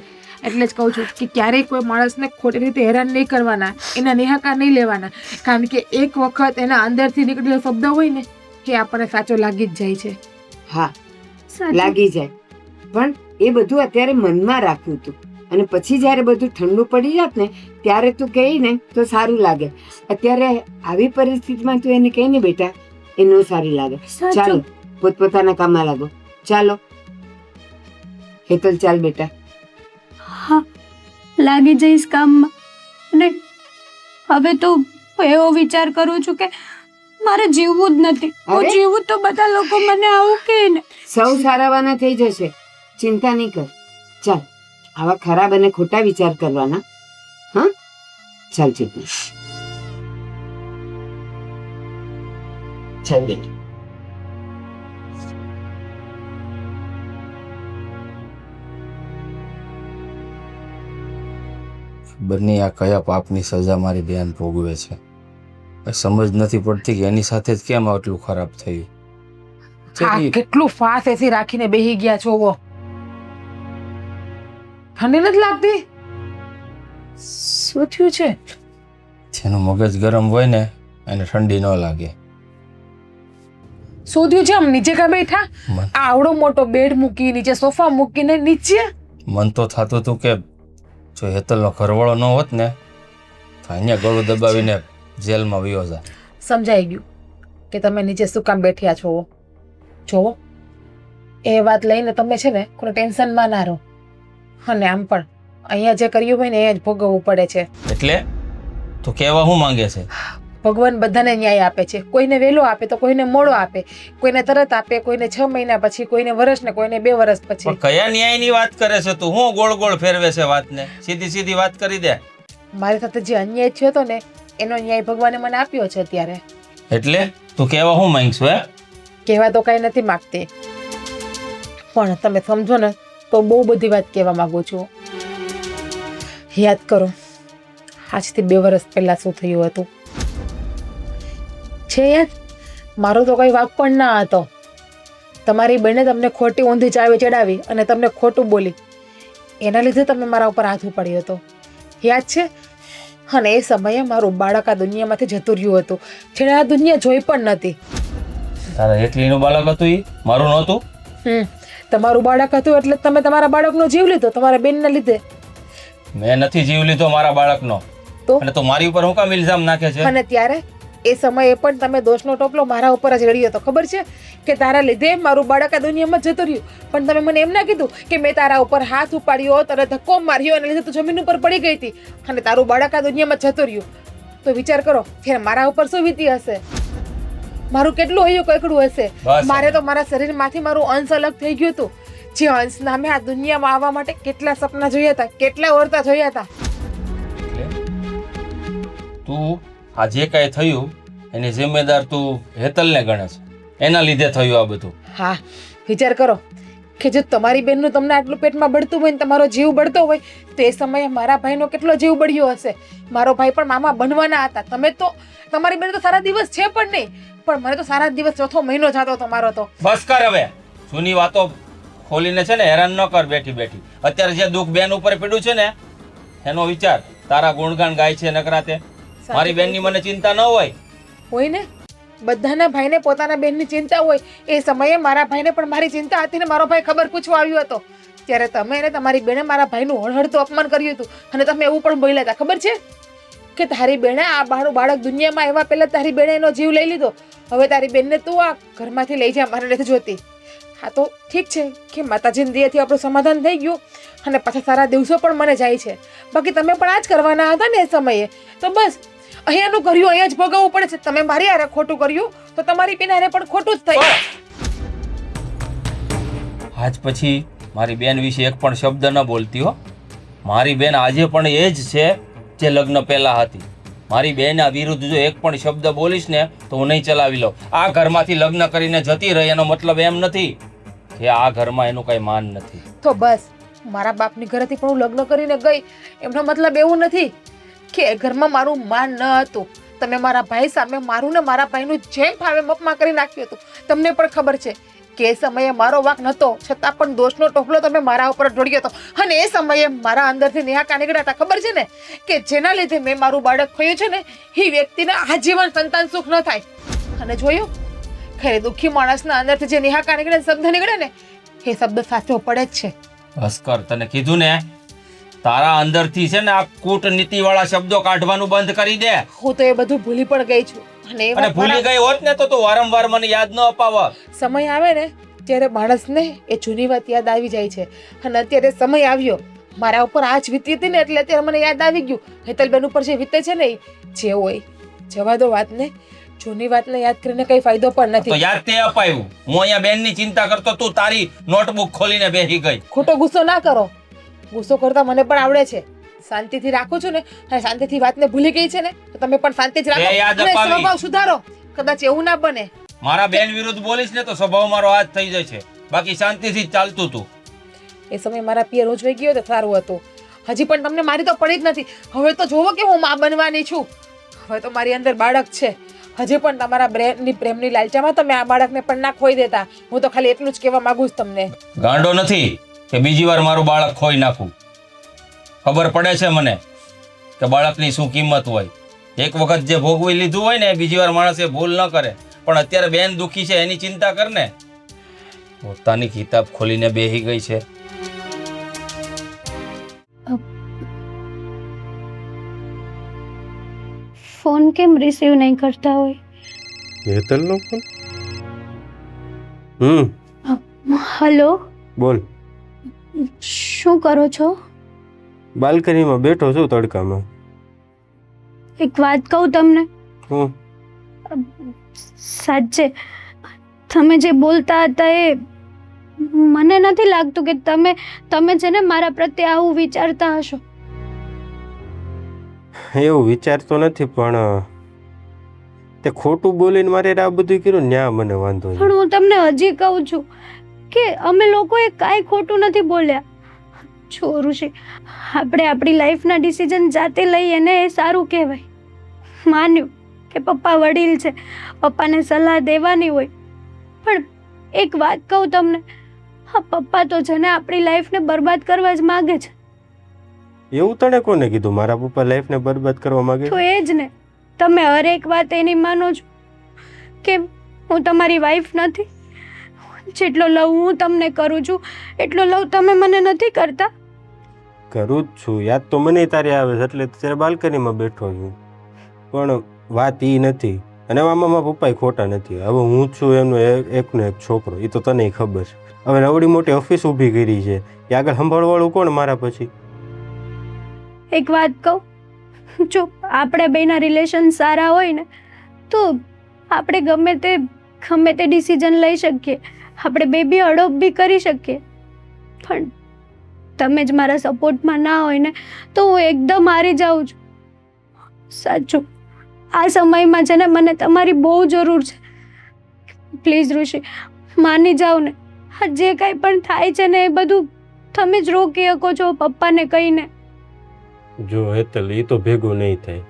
એટલે જ કહું છું કે ક્યારેય કોઈ માણસને ખોટી રીતે હેરાન નહીં કરવાના, એના નિહાકા નહીં લેવાના. કારણ કે એક વખત એના અંદરથી નીકળેલો શબ્દ હોય ને કે આપણને સાચો લાગી જ જાય છે. હા, સાચું. લાગી જાય. પણ એ બધું અત્યારે મનમાં રાખ્યું હતું અને પછી જ્યારે બધું ઠંડુ પડી જાત ને ત્યારે તું કહી ને તો સારું લાગે. અત્યારે આવી પરિસ્થિતિમાં તું એને કહી ને બેટા, એ ન સારી લાગે. ચાલો, સાચું. પોતપોતાના કામમાં લાગો. ચાલો હેતલ, ચાલ બેટા. હા, લાગી જઈશ કામમાં. અને હવે તો એવો વિચાર કરું છું કે મારે જીવવું જ નથી. હું અરે? જીવું તો બધા લોકો મને આવું કહે ને. સૌ સારાવાના થઈ જશે, ચિંતા નહીં કર. ચાલ, આવા ખરાબ અને ખોટા વિચાર કરવાના. હા, ચાલ જીજ્ઞા, ચાલ બેટા. બંને આ કયા પાપની સજા મારી બેન ભોગવે છે. સમજ નથી પડતી કે એની સાથે જ કેમ આટલું ખરાબ થયું. આ ચેટલી- કેટલું ફાસ એસી રાખીને બેહી ગયા છો. વો ઠંડી નથી લાગતી? શું થયું છે? જેનું મગજ ગરમ હોય ને એને ઠંડી ન લાગે. શું થયું છે? આમ નીચે કા બેઠા? મન આ આવડો મોટો બેડ મૂકી નીચે સોફા મૂકીને નીચે. મન તો થતું હતું કે જો હેતલનો ઘરવાળો ન હોત ને તો અહીંયા ગળું દબાવીને જેલમાં વયો જાય. સમજાઈ ગયું કે તમે નીચે શું કામ બેઠ્યા છો. જોવો, એ વાત લઈને તમે છે ને કોઈ ટેન્શનમાં ના રહો. અને આમ પણ અહીંયા જે કર્યું હોય ને એ જ ભોગવવું પડે છે. એટલે તું કહેવા શું માંગે છે? ભગવાન બધાને ન્યાય આપે છે. કોઈને વહેલો આપે તો કોઈને મોડો આપે, કોઈને તરત આપે, કોઈને 6 મહિના પછી, કોઈને વર્ષ ને કોઈને 2 વર્ષ પછી. પણ કયા ન્યાયની વાત કરે છે તું? હું ગોળ ગોળ ફેરવે છે વાતને? સીધી સીધી વાત કરી દે. મારી સાથે જે અન્યાય થયો હતો ને એનો ન્યાય ભગવાને મને આપ્યો છે અત્યારે. એટલે તું કહેવા શું માંગશું? હે, કહેવા તો કાંઈ નથી માગતી, પણ તમે સમજો ને તો બહુ બધી વાત કહેવા માંગુ છું. યાદ કરો, આજથી 2 વર્ષ પહેલા શું થયું હતું છે યાદ? મારો તો કંઈ વાંક પણ ના હતો. તમારી બેને તમને ખોટી ઊંધી ચાવી ચડાવી અને તમને ખોટું બોલી, એના લીધે તમે મારા ઉપર હાથ ઉપાડ્યો હતો. યાદ છે? અને એ સમયે મારું બાળક આ દુનિયામાંથી જતું રહ્યું હતું, જેણે આ દુનિયા જોઈ પણ નથી. તારા એકલીનું બાળક હતું ઈ? મારું નહોતું? તમારું બાળક હતું એટલે તમે તમારા બાળકનો જીવ લીધો તમારા બેનના લીધે. મેં નથી જીવ લીધો મારા બાળકનો. તો? અને તું મારી ઉપર હું કામ ઇલ્ઝામ નાખે છે? અને ત્યારે એ સમયે પણ તમે દોષનો ટોપલો મારા ઉપર જ રેડ્યો હતો. ખબર છે કે તારા લીધે મારું બાળક આ દુનિયામાં જતું રહ્યું, પણ તમે મને એમ ના કીધું કે મેં તારા ઉપર હાથ ઉપાડ્યો, તારે ધક્કો માર્યો અને લીધે તું જમીન ઉપર પડી ગઈ હતી અને તારું બાળક આ દુનિયામાં જતું રહ્યું. તો વિચાર કરો કે મારા ઉપર શું વીતી હશે. મારું કેટલું હૈયું કકડું હશે. બસ. મારે તો મારા શરીરમાંથી મારું અંશ અલગ થઈ ગયું હતું. જે અંશના મેં આ દુનિયામાં આવવા માટે કેટલા સપના જોયા હતા, કેટલા ઓરતા જોયા હતા. તું આ જે કાંઈ થયું એની જિમ્મેદાર તું હેતલને ગણે છે, એના લીધે થયું આ બધું. હા, વિચાર કરો કે જો તમારી બેનનું તમને આટલું પેટમાં બળતું હોય ને તમારો જીવ બળતો હોય તો એ સમયે મારા ભાઈનો કેટલો જીવ બળ્યો હશે. મારો ભાઈ પણ મામા બનવાના હતા. તમે તો તમારી બેન તો સારા દિવસ છે પણ નહીં, પણ મને તો સારા દિવસ ચોથો મહિનો જતો તમારો તો. બસ કર હવે, જૂની વાતો ખોલીને છે ને હેરાન ન કર બેઠી બેઠી. અત્યારે જે દુઃખ બેન ઉપર પડ્યું છે ને એનો વિચાર. તારા ગુણગાન ગાય છે નકરાતે. મારી બેનની મને ચિંતા ન હોય ને, બધાના ભાઈને પોતાના બેનની ચિંતા હોય. એ સમયે મારા ભાઈને પણ મારી ચિંતા હતી ને મારો ભાઈ ખબર પૂછવા આવ્યો હતો ત્યારે તમે ને તમારી બેને મારા ભાઈનું હળહળતું અપમાન કર્યું હતું અને તમે એવું પણ બોલ્યા હતા. ખબર છે કે તારી બેને આ બાળક દુનિયામાં એવા પહેલા તારી બેને એનો જીવ લઈ લીધો. હવે તારી બેનને તું આ ઘરમાંથી લઈ જા, મારે નથી જોતી. હા તો ઠીક છે કે માતાજીની દયાથી આપણું સમાધાન થઈ ગયું અને પાછા સારા દિવસો પણ મને જાય છે. બાકી તમે પણ આ જ કરવાના હતા ને એ સમયે. તો બસ અહીંયાનું કર્યું અહીંયા જ ભોગવવું પડે છે. તમે મારી હારે ખોટું કર્યું તો તમારી બેન હારે પણ ખોટું જ થયું. આજ પછી મારી બેન વિશે એક પણ શબ્દ ન બોલતી હો. મારી બેન આજે પણ એ જ છે જે લગ્ન પહેલા હતી. મારી બેનના વિરુદ્ધ જો એક પણ શબ્દ બોલીશ ને તો હું નહીં ચલાવી લઉં. આ ઘરમાંથી લગ્ન કરીને જતી રહી એનો મતલબ એમ નથી કે આ ઘરમાં એનું કઈ માન નથી. તો બસ મારા બાપની ઘરેથી પણ હું લગ્ન કરીને ગઈ એમનો મતલબ એવું નથી કે એ ઘરમાં મારું માન ન હતું. તમે મારા ભાઈ સામે મારું ને મારા ભાઈનું જેમ ફાવે મપમાં કરી નાખ્યું હતું. તમને પણ ખબર છે કે એ સમયે મારો વાંક નહોતો છતાં પણ દોષનો ટોપલો તમે મારા ઉપર ઢોળ્યો હતો અને એ સમયે મારા અંદરથી નેહાકા નીકળ્યા હતા. ખબર છે ને કે જેના લીધે મેં મારું બાળક ખોયું છે ને એ વ્યક્તિને આજીવન સંતાન સુખ ન થાય. અને જોયું ખરે દુઃખી માણસના અંદરથી જે નેહાકા નીકળે શબ્દ નીકળે ને એ શબ્દ સાચો પડે જ છે. બસ કર, તને કીધું ને તારા અંદરથી છે ને આ કૂટનીતિ વાળા શબ્દો કાઢવાનું બંધ કરી દે. હું તો એ બધું ભૂલી પણ ગઈ છું અને એ વાત ભૂલી ગઈ હોત ને તો તું વારંવાર મને યાદ ન અપાવત. સમય આવે ને ત્યારે માણસને એ જૂની વાત યાદ આવી જાય છે અને અત્યારે સમય આવ્યો મારા ઉપર આજ વીતી હતી ને એટલે અત્યારે મને યાદ આવી ગયું. હેતલબેન ઉપર જે વીતે છે ને જે હોય જવા દો વાતને. જૂની વાતને યાદ કરીને કઈ ફાયદો પણ તો નથી. યાદ તે અપાયું. હું અહીંયા બેનની ચિંતા કરતો, તું તારી નોટબુક ખોલીને બેસી ગઈ. ખોટો ગુસ્સો ના કરો. ગુસ્સો કરતા મને પણ આવડે છે. શાંતિથી રાખું છું ને અને શાંતિથી વાતને ભૂલી ગઈ છે ને તો તમે પણ શાંતિ જ એ યાદ રાખો અને અપાવી. સ્વભાવ સુધારો. કદાચ એવું ના બને મારા બેન વિરુદ્ધ બોલીશ ને તો સ્વભાવ મારો હાથ થઈ જાય છે. બાકી શાંતિથી જ ચાલતું તું. એ સમયે મારા પિયર ઉજવાઈ ગયો તો સારું હતું. હજી પણ તમને મારી તો પડી જ નથી. હવે તો જોવો કે હું માં બનવાની છું. હવે તો મારી અંદર બાળક છે. હજી પણ તમારા પ્રેમની લાલચામાં તમે આ બાળકને પણ ના ખોઈ દેતા. હું તો ખાલી એટલું જ કહેવા માંગુ છું તમને. ગાંડો નથી કે બીજી વાર મારું બાળક ખોઈ નાખું. ખબર પડે છે મને કે બાળકની શું કિંમત હોય. એક વખત જે ભોગવી લીધું હોય ને બીજી વાર માણસ એ ભૂલ ન કરે. પણ અત્યારે બેન દુખી છે એની ચિંતા કર ને. પોતાની કિતાબ ખોલીને બેહી ગઈ છે. ફોન કેમ રિસીવ નહીં કરતા હોય? હેતલનો ફોન? હલો, બોલ. શું કરો છો? બાલ્કનીમાં બેઠો છું તડકામાં. એક વાત કહું તમને? હું સાચે તમે જે બોલતા હતા એ મને નથી લાગતું કે તમે છે ને મારા પ્રત્યે આવું વિચારતા હશો. એવું વિચારતો નથી પણ તે ખોટું બોલીને મારે આ બધું કર્યું ન્યા મને વાંધો છે. પણ હું તમને હજી કહું છું કે અમે લોકોએ કાંઈ ખોટું નથી બોલ્યા. જો ઋષિ, આપણે આપણી લાઈફના ડિસિઝન જાતે લઈએ ને એ સારું કહેવાય. માન્યું કે પપ્પા વડીલ છે, પપ્પાને સલાહ દેવાની હોય, પણ એક વાત કહું તમને, હા પપ્પા તો છે ને આપણી લાઈફને બરબાદ કરવા જ માગે છે. એવું તને કોને કીધું મારા પપ્પા લાઈફને બરબાદ કરવા માંગે? તો એ જ ને, તમે હરેક વાત એની માનો છો. કેમ હું તમારી વાઈફ નથી? જેટલો લવ હું તમને કરું છું એટલો લવ તમે મને નથી કરતા. કરું જ છું, યાદ તો મને તારી આવે છે એટલે ત્યારે બાલ્કનીમાં બેઠો છું. પણ વાત એ નથી અને આમાં મારા પપ્પા ખોટા નથી. હવે હું છું એમનો એકનો એક છોકરો, એ તો તને ખબર છે. હવે નવડી મોટી ઓફિસ ઊભી કરી છે, એ આગળ સંભાળવાળું કોણ મારા પછી? એક વાત કહું, જો આપણે બેના રિલેશન સારા હોય ને તો આપણે ગમે તે ડિસિઝન લઈ શકીએ, આપણે બેબી અડોપ્ટ બી કરી શકીએ, પણ તમે જ મારા સપોર્ટમાં ના હોય ને તો હું એકદમ હારી જાઉં છું. સાચું, આ સમયમાં છે ને મને તમારી બહુ જરૂર છે. પ્લીઝ ઋષિ, માની જાઓ ને. આ જે કાંઈ પણ થાય છે ને એ બધું તમે જ રોકી શકો છો પપ્પાને કહીને. જો હેતલ, એ તો ભેગું નહીં થાય.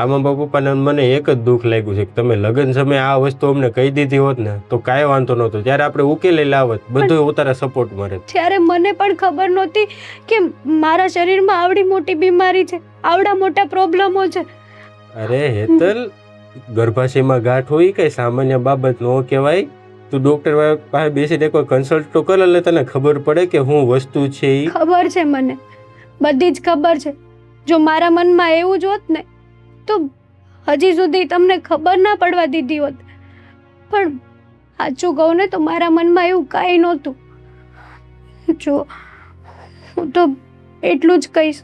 આમાં પપ્પાને મને એક જ દુઃખ લાગ્યું છે કે તમે લગ્ન સમયે આ વસ્તુ અમને કહી દીધી હોત ને તો કાંઈ વાંધો નહોતો, ત્યારે આપણે ઉકેલી લાવત, બધું ઉતારા સપોર્ટમાં રહે. ત્યારે મને પણ ખબર નહોતી કે મારા શરીરમાં આવડી મોટી બીમારી છે, આવડા મોટા પ્રોબ્લેમો છે. અરે હેતલ, ગર્ભાશયમાં ગાંઠ હોય કઈ સામાન્ય બાબત ન કહેવાય. તું ડોક્ટર પાસે બેસીને કોઈ કન્સલ્ટ તો કર, એટલે તને ખબર પડે કે શું વસ્તુ છે. એ ખબર છે મને, બધી જ ખબર છે. જો મારા મનમાં એવું જ હોત ને તો હજી સુધી તમને ખબર ના પડવા દીધી હોત, પણ સાચું કહું ને તો મારા મનમાં એવું કાંઈ નહોતું. જો હું તો એટલું જ કહીશ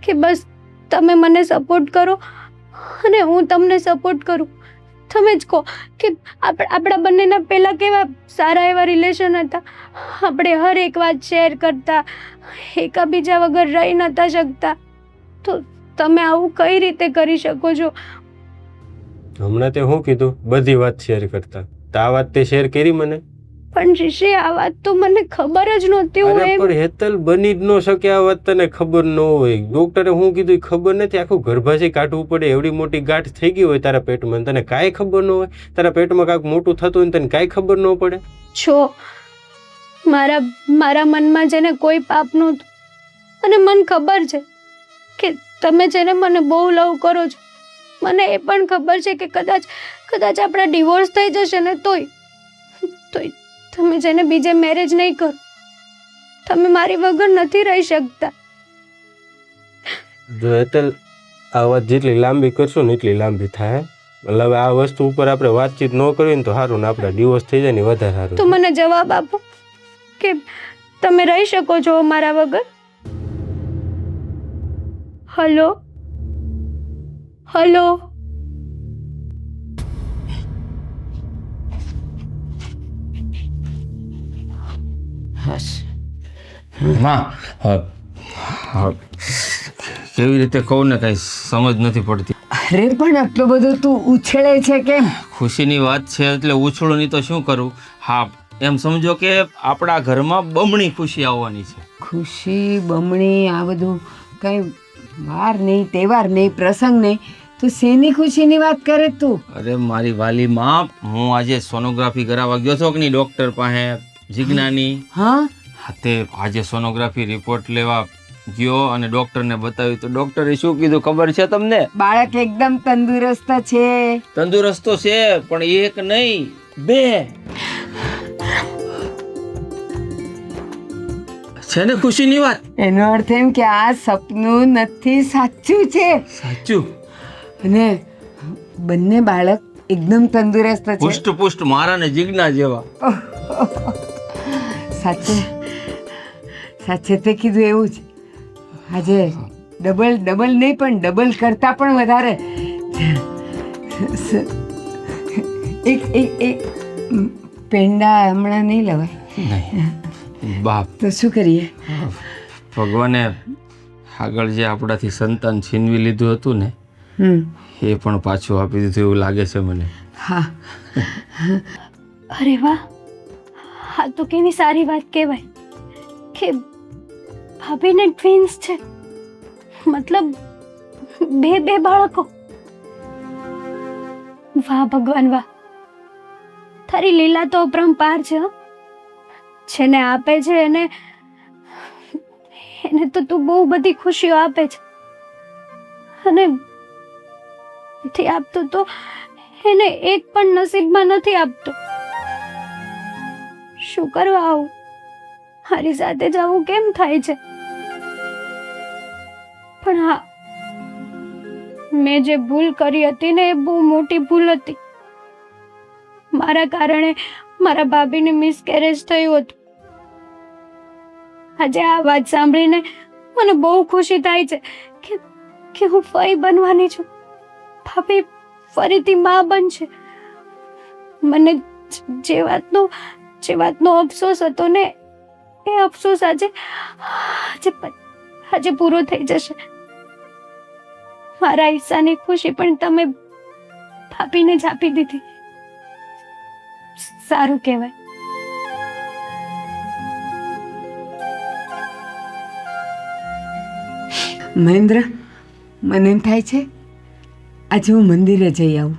કે બસ તમે મને સપોર્ટ કરો અને હું તમને સપોર્ટ કરું. તમે જ કહો કે આપણા બંનેના પહેલાં કેવા સારા એવા રિલેશન હતા, આપણે હર એક વાત શેર કરતા, એકાબીજા વગર રહી નહોતા શકતા, તો તમે આવું કઈ રીતે કરી શકો છો? હમણાં તે શું કીધું? બધી વાત શેર કરતા. તો આ વાત તે શેર કરી મને? પણ ઋષિ, આ વાત તો મને ખબર જ નહોતી. હું અરે એમ પણ હેતલ, બની જ ન શકે આ વાત, તને ખબર ન હોય. ડોક્ટરે શું કીધું એ ખબર નથી. આખું ગર્ભાશય કાઢવું પડે, એવડી મોટી ગાંઠ થઈ ગઈ હોય તારા પેટમાં, તને કાંઈ ખબર ન હોય. તારા પેટમાં કાંઈક મોટું થતું હોય તને કાંઈ ખબર ન પડે. છો મારા મનમાં છે ને કોઈ પાપ નહોતું, અને મને ખબર છે કે તમે છે ને મને બહુ લવ કરો છો. મને એ પણ ખબર છે કે કદાચ આપણા ડિવોર્સ થઈ જશે ને તોય તમે છે ને બીજે મેરેજ નહીં કરો. તમે મારી વગર નથી રહી શકતા. જો હેતલ, આ વાત જેટલી લાંબી કરશું ને એટલી લાંબી થાય. એટલે હવે આ વસ્તુ ઉપર આપણે વાતચીત ન કરીએ ને તો સારું, ને આપણે ડિવોર્સ થઈ જાય ને વધારે સારું. તો મને જવાબ આપો કે તમે રહી શકો છો મારા વગર? Hello hello. માં, કેવી રીતે કહું ને, કઈ સમજ નથી પડતી. અરે પણ આટલો બધો તું ઉછળે છે કેમ? ખુશીની વાત છે એટલે ઉછળું, નહીં તો શું કરું. હા, એમ સમજો કે આપણા ઘરમાં બમણી ખુશી આવવાની છે. ખુશી બમણી આ બધું કઈ વાર નહીં, તહેવાર નહીં, પ્રસંગ નહીં, તો શેની ખુશીની વાત કરે તું? અરે મારી વાલી માં, હું આજે સોનોગ્રાફી કરાવવા ગયો છો કે નહીં ડોક્ટર પાસે, જીજ્ઞાની. હા, તે આજે સોનોગ્રાફી રિપોર્ટ લેવા ગયો અને ડોક્ટરને બતાવ્યું તો ડોક્ટરે શું કીધું ખબર છે તમને? બાળક એકદમ તંદુરસ્ત છે. તંદુરસ્ત તો છે, પણ એક નહીં, બે છે ને ખુશીની વાત. એનો અર્થ એમ કે આ સપનું નથી, સાચું છે. સાચું. અને બંને બાળક એકદમ તંદુરસ્ત છે. પુષ્ટ મારા ને જીજ્ઞા જેવા. સાચે તે કીધું એવું જ. આજે ડબલ નહીં પણ ડબલ કરતા પણ વધારે. એક પેંડા હમણાં નહીં લવાય. નહીં બાપ, તો શું કરીએ? ભગવાને આગળ જે આપણાથી સંતાન છીનવી લીધું હતું ને, એ પણ પાછું આપી દીધું એવું લાગે છે મને. હા. અરે વાહ, હા તો કેવી સારી વાત કહેવાય કે ભાભીને ટ્વિન્સ છે, મતલબ બે બાળકો. વાહ ભગવાન વાહ, તારી લીલા તો અપરંપાર છે. જેને આપે છે એને તો તું બહુ બધી ખુશીઓ આપે છે, અને નથી આપતો તો એને એક પણ નસીબમાં નથી આપતો. શું કરવા આવું? મારી સાથે જ આવું કેમ થાય છે? પણ હા, મેં જે ભૂલ કરી હતી ને એ બહુ મોટી ભૂલ હતી. મારા કારણે મારા ભાભીને મિસકેરેજ થયું હતું. આજે આ વાત સાંભળીને મને બહુ ખુશી થાય છે કે હું ફરી બનવાની છું. ભાભી ફરીથી માં બનશે મને જે વાતનો અફસોસ હતો ને એ અફસોસ આજે પૂરો થઈ જશે. મારા હિસ્સાની ખુશી પણ તમે ભાભીને જ આપી દીધી. સારું કહેવાય. મહેન્દ્ર, મને એમ થાય છે આજે હું મંદિરે જઈ આવું,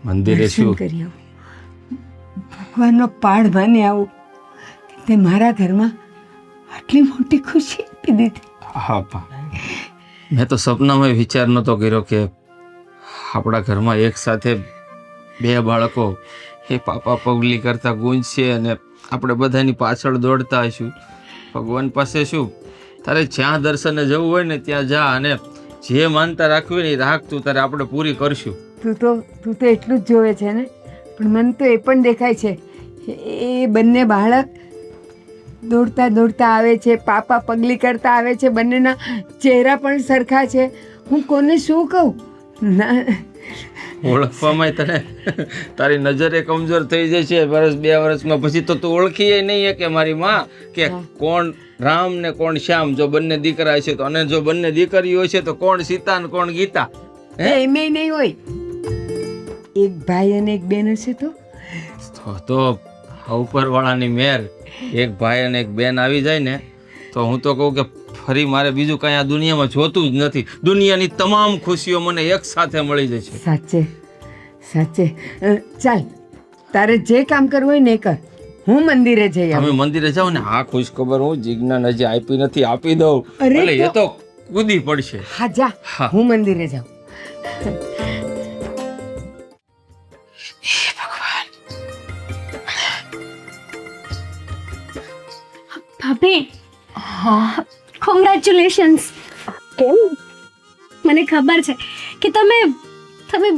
મંદિરે દર્શન શું? કરી આવું, ભગવાનનો પાડ માની આવું કે તે મારા ઘરમાં આટલી મોટી ખુશી આપી દીધી. હા પા, મેં તો સપનામાં વિચાર નહોતો કર્યો કે આપણા ઘરમાં એક સાથે બે બાળકો એ પાપા પગલી કરતા ગુંજશે અને આપણે બધાની પાછળ દોડતા હશું. ભગવાન પાસે શું, તારે જ્યાં દર્શને જવું હોય ને ત્યાં જા અને જે માનતા રાખવી ને એ રાખ, તું તારે આપણે પૂરી કરશું. તું તો એટલું જ જોવે છે ને, પણ મને તો એ પણ દેખાય છે એ બંને બાળક દોડતા દોડતા આવે છે, પાપા પગલી કરતા આવે છે, બંનેના ચહેરા પણ સરખા છે. હું કોને શું કહું? ના, ઓળખવામાં તને તારી નજરે કમજોર થઈ જશે. વર્ષ 2 વર્ષમાં પછી તો તું ઓળખીએ નહીં કે મારી માં કે કોણ રામ ને કોણ શ્યામ. જો બંને દીકરા હશે તો, અને જો બંને દીકરીઓ હશે તો કોણ સીતા ને કોણ ગીતા. એમેય નહીં હોય. એક ભાઈ અને એક બેન હશે તો ઉપરવાળાની મેર એક ભાઈ અને એક બેન આવી જાય ને તો હું તો કહું કે ફરી મારે બીજું કાંઈ આ દુનિયામાં જોતું જ નથી. દુનિયાની તમામ ખુશીઓ મને એક સાથે મળી જશે. સાચે. ચાલ, તારે જે કામ કરવું હોય ને એ કર, હું મંદિરે જઈ આવું. તમે મંદિરે જાઓ ને, હા ખુશ ખબર હું જીજ્ઞાન હજી આપી નથી, આપી દઉં. અરે ભલે એ તો કૂદી પડશે. હા જા, હા. હું મંદિરે જાઉં. ભાભી, હા, કોંગ્રેચ્યુલેશન્સ. કેમ? મને ખબર છે કે તમે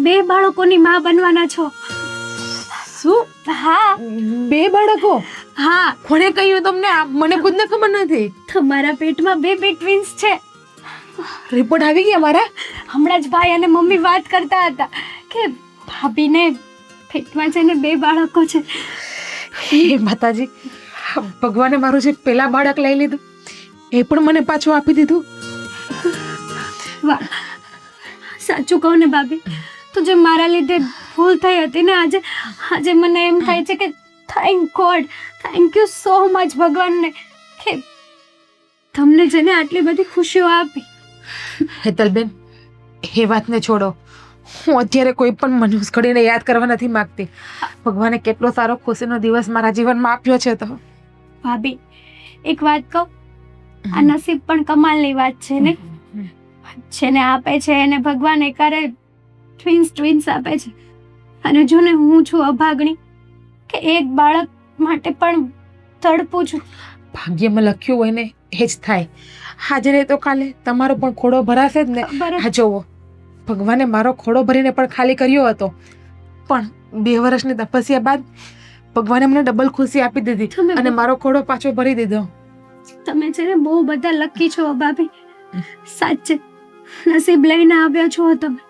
2 બાળકોની માં બનવાના છો. શું? હા 2 બાળકો? હા, કોણે કહ્યું તમને? મને ખુદને ખબર નથી. તમારા પેટમાં 2 ટ્વિન્સ છે. રિપોર્ટ આવી ગયા મારા? હમણાં જ ભાઈ અને મમ્મી વાત કરતા હતા કે ભાભીને પેટમાં છે ને 2 બાળકો છે. હે માતાજી, ભગવાને મારું જે પેલા બાળક લઈ લીધું એ પણ મને પાછું આપી દીધું. વાહ, સાચું કહું ને ભાભી, તો જે મારા લીધે ભૂલ થઈ હતી ને આજે મને એમ થાય છે કે thank God, thank you so much ભગવાનને કે તમને જેને આટલી બધી ખુશીઓ આપી. હેતલબેન, એ વાતને છોડો. હું અત્યારે કોઈ પણ મનુષ્ય ઘડીને યાદ કરવા નથી માંગતી. ભગવાને કેટલો સારો ખુશીનો દિવસ મારા જીવનમાં આપ્યો છે. તો ભાભી, એક વાત કહું, આ નસીબ પણ કમાલની વાત છે ને. જેને આપે છે એને ભગવાન એકારે ટ્વિન્સ આપે છે. અને જો ને હું છું અભાગણી કે એક બાળક માટે પણ તડપું છું. ભાગ્યમાં લખ્યું હોય ને એ જ થાય. આજે નહીં તો કાલે તમારો પણ ખોડો ભરાશે જ ને. બરાબર. આ જોવો, ભગવાને મારો ખોડો ભરીને પણ ખાલી કર્યો હતો, પણ 2 વર્ષની તપસ્યા બાદ ભગવાને મને ડબલ ખુશી આપી દીધી તમે અને મારો ખોડો પાછો ભરી દીધો. તમે છે ને બહુ બધા લકી છો ભાભી. સાચે નસીબ લઈને આવ્યા છો તમે.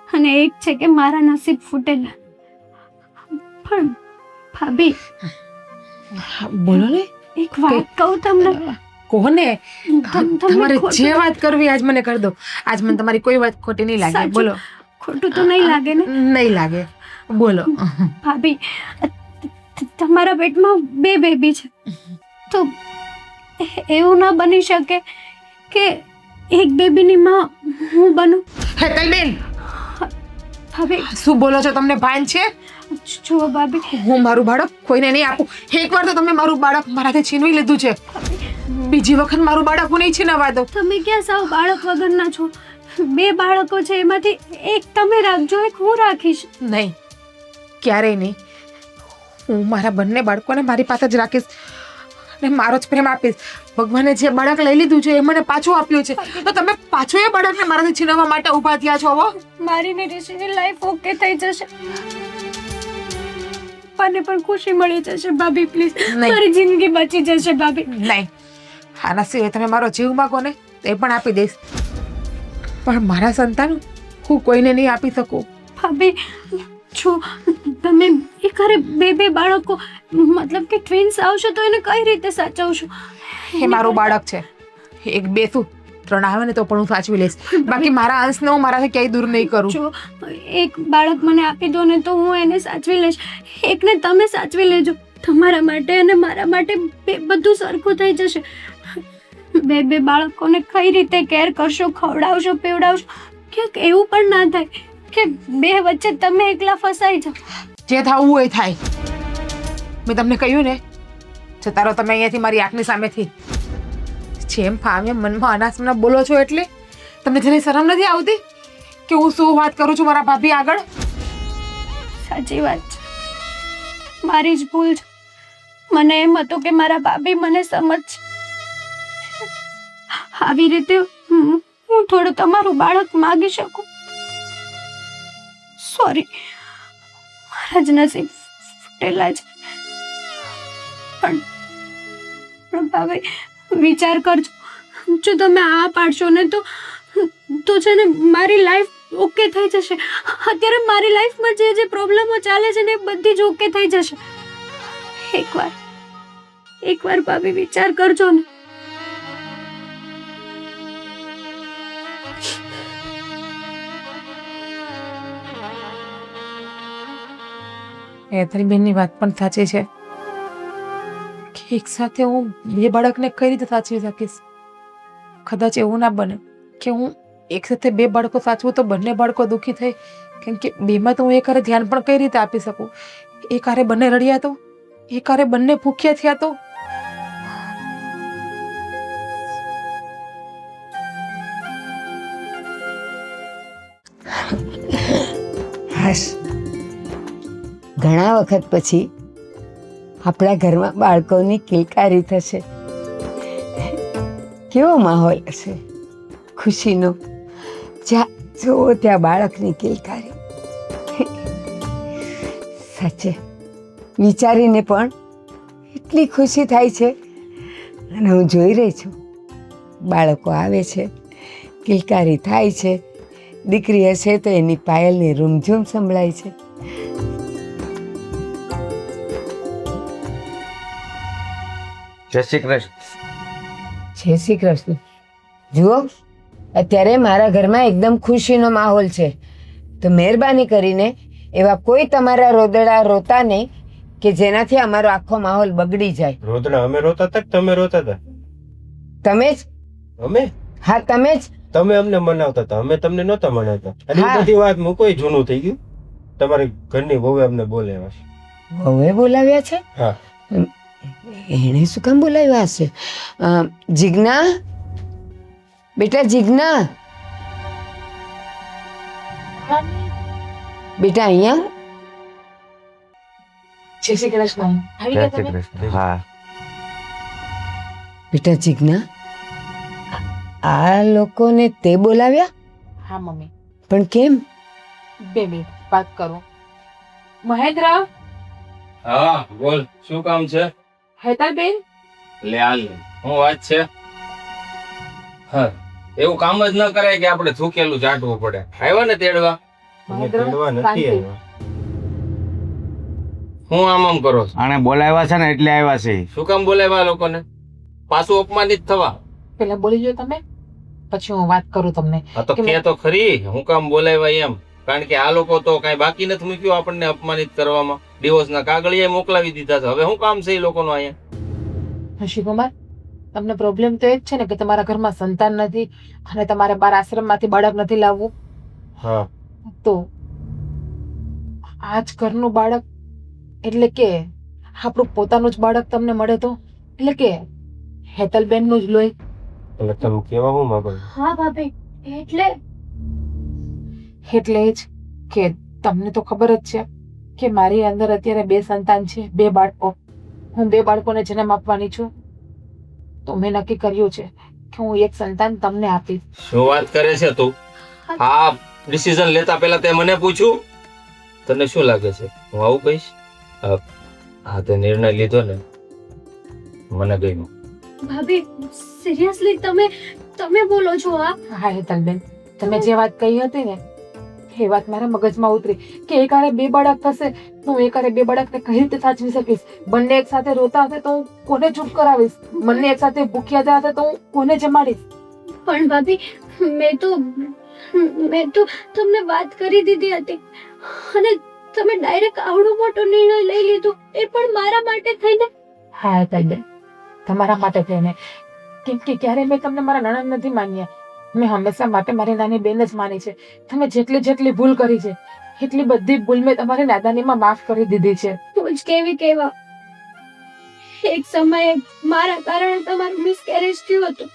અને એક છે કે મારા નસીબ ફૂટેલા. પણ ભાભી, બોલો ને. એક વાત કહું તમને. કોને? તમને તમારે ખોટું જે વાત કરવી આજ મને કરી દો. આજ મને તમારી કોઈ વાત ખોટી નહીં લાગે. સાચું. બોલો. ખોટું તો નહીં લાગે ને નહીં લાગે. બોલો. ભાભી? તમારા પેટમાં 2 બેબી છે તો એવું ના બની શકે કે એક બેબીની માં હું બનું? હેતલબેન, ભાભી શું બોલો છો? તમને ભાન છે? જુઓ ભાભી, હું મારું બાળક કોઈને નહીં આપું. એકવાર તો તમે મારું બાળક મારાથી છીનવી લીધું છે, બીજી વખત મારું બાળક હું નહીં છીનવવા દઉં. તમે ક્યાં સાવ બાળક વગરના છો? 2 બાળકો છે, એમાંથી એક તમે રાખજો, એક હું રાખીશ. નહીં, ક્યારેય નહીં. હું મારા બંને બાળકોને મારી પાસે જ રાખીશ અને મારો જ પ્રેમ આપીશ. ભગવાને જે બાળક લઈ લીધું છે એ મને પાછું આપ્યું છે, તો તમે પાછું એ બાળકને મારાથી છીનવવા માટે ઊભા થયા છો. હો, મારી ને ઋષિની લાઈફ ઓકે થઈ જશે, મને પણ ખુશી મળી જશે ભાભી. પ્લીઝ, નહીં. મારી જિંદગી બચી જશે ભાભી. નહીં, આના સિવાય તમે મારો જીવ માગો ને તો એ પણ આપી દઈશ, પણ મારા સંતાન હું કોઈને નહીં આપી શકું. ભાભી છો તમે એકારે બે બાળકો મતલબ કે ટ્વિન્સ આવશે તો એને કઈ રીતે સાચવશો? એ મારું બાળક છે. એક બે શું 3 આવે ને તો પણ હું સાચવી લઈશ. બાકી મારા અંશને હું મારાથી ક્યાંય દૂર નહીં કરું. જો એક બાળક મને આપી દો ને તો હું એને સાચવી લઈશ, એકને તમે સાચવી લેજો. તમારા માટે અને મારા માટે બધું સરખું થઈ જશે. બે બાળકોને કઈ રીતે કેર કરશો, ખવડાવશો, પીવડાવશો? ક્યાંક એવું પણ ના થાય કે બે વચ્ચે તમે એકલા ફસાઈ જાઓ. જે થવું હોય થાય. મેં તમને કહ્યું ને, જતા રહો તમે અહીંયાથી મારી આંખની સામેથી. જેમ ફાવે મનમાં અનાસમના બોલો છો એટલે તમને જરા શરમ નથી આવતી કે હું શું વાત કરું છું મારા ભાભી આગળ? સાચી વાત છે, મારી જ ભૂલ છે. મને એમ હતું કે મારા ભાભી મને સમજ. આવી રીતે હું થોડું તમારું બાળક માગી શકું. સોરી, મારા જ નસીબ ફૂટેલા છે. પણ ભાભી વિચાર કરજો, જો તમે આ પાડશો ને તો છે ને મારી લાઈફ ઓકે થઈ જશે. અત્યારે મારી લાઈફમાં જે પ્રોબ્લેમો ચાલે છે ને એ બધી જ ઓકે થઈ જશે. એકવાર ભાભી વિચાર કરજો ને. તારી બેનની વાત પણ સાચી છે કે એક સાથે હું બે બાળકને કઈ રીતે સાચવી શકીશ? કદાચ એવું ના બને કે હું એક સાથે બે બાળકો સાચવું તો બંને બાળકો દુઃખી થાય, કેમ કે બેમાં તો હું એક હારે ધ્યાન પણ કઈ રીતે આપી શકું? એક હારે બંને રડ્યા તો, એક હારે બંને ભૂખ્યા થયા તો. હાશ, ઘણા વખત પછી આપણા ઘરમાં બાળકોની કિલકારી થશે. કેવો માહોલ હશે ખુશીનો! જ્યાં જુઓ ત્યાં બાળકની કિલકારી. સાચે વિચારીને પણ એટલી ખુશી થાય છે. અને હું જોઈ રહી છું, બાળકો આવે છે, કિલકારી થાય છે. દીકરી હશે તો એની પાયલની રૂમઝૂમ સંભળાય છે. જય શ્રી કૃષ્ણ. જય શ્રી કૃષ્ણ. જુઓ, અત્યારે મારા ઘરમાં એકદમ ખુશીનો માહોલ છે, તો મહેરબાની કરીને એવા કોઈ તમારા રોદડા રોતા નહીં કે જેનાથી અમારો આખો માહોલ બગડી જાય. રોદડા અમે રોતા હતા કે તમે રોતા હતા? તમે જ. અમે? હા, તમે જ. તમે અમને મનાવતા હતા, અમે તમને નહોતા મનાવતા. અને હા. એ બધી વાત મૂકો, એ જૂનું થઈ ગયું. તમારી ઘરની વહુએ અમને બોલાવ્યા છે. વહુએ બોલાવ્યા છે? હા. એણે શું કામ બોલાવ્યા હશે? જીજ્ઞા, બેટા જીજ્ઞા, બેટા અહીંયા. જય શ્રી કૃષ્ણ. આવી જય ગયા શ્રી તમે? કૃષ્ણ. હા. બેટા જીજ્ઞા, આ લોકોને તે બોલાવ્યા? હા મમ્મી, પણ કેમ? 2 મિનિટ વાત કરું. મહેન્દ્ર, હા બોલ, શું કામ છે? હેતલબેન, લે હાલ, શું વાત છે? હા, એવું કામ જ ન કરાય કે આપણે થૂકેલું ચાટવું પડે. આવ્યા ને તેડવા? અમે મહેન્દ્ર, તેડવા નથી શાંતિ. આવ્યા. હું આમ કરો છો? આને બોલાવ્યા છે ને એટલે આવ્યા છે. શું કામ બોલાવ્યા આ લોકોને? પાછું અપમાનિત થવા? પેલા બોલી જો તમે, પછી હું વાત કરું તમને. આ તો કે તો ખરી, હું કામ બોલાવ્યા એમ. કારણ કે આ લોકો તો કઈ બાકી નથી મૂક્યું આપણને અપમાનિત કરવામાં. ડિવોર્સના કાગળિયા મોકલાવી દીધા છે. હવે શું કામ છે એ લોકોનો અહીંયા? શિવકુમાર, તમને પ્રોબ્લેમ તો એ જ છે ને કે તમારા ઘરમાં સંતાન નથી અને તમારે બાર આશ્રમમાંથી બાળક નથી લાવવું. હા. તો આજ ઘરનું બાળક એટલે કે આપણું પોતાનું જ બાળક તમને મળે તો, એટલે કે હેતલબેનનું જ લોહી. એટલે તમે કેવા હું માંગો છો? હા ભાભી, એટલે એટલે જ કે તમને તો ખબર જ છે કે મારી અંદર અત્યારે 2 સંતાન છે, 2 બાળકો. હું 2 બાળકોને જન્મ આપવાની છું. તો મેં નક્કી કર્યું છે કે હું એક સંતાન તમને આપીશ. શું વાત કરે છે તું? આ ડિસિઝન લેતા પહેલા તે મને પૂછ્યું? તને શું લાગે છે હું આવું કહીશ? હા, તે નિર્ણય લીધો ને, મને ગમ્યું. ભાભી સિરિયસલી તમે બોલો છો આ? હા હેતલબેન, તમે જે વાત કહી હતી ને એ વાત મારા મગજમાં ઉતરી કે એકારે 2 બાળક થશે તો હું એકારે 2 બાળકને કઈ રીતે સાચવી શકીશ? બંને એક સાથે રોતા હશે તો હું કોને ચૂપ કરાવીશ? બંને એક સાથે ભૂખ્યા હશે તો હું કોને જમાડીશ? પણ ભાભી, મેં તો તમને વાત કરી દીધી હતી અને તમે ડાયરેક્ટ આવડો મોટો નિર્ણય લઈ લીધો, એ પણ મારા માટે થઈને. હા હેતલબેન, તમારા માટે થઈને. કેમ કે ક્યારેય મેં તમને મારા નણંદ નથી માન્યા. મેં હંમેશા માટે મારી નાની બેન જ માની છે. તમે જેટલી ભૂલ કરી છે એટલી બધી ભૂલ મેં તમારી નાદાનીમાં માફ કરી દીધી છે. તું જ કેવા એક સમયે મારા કારણે તમારું મિસકેરેજ થયું હતું,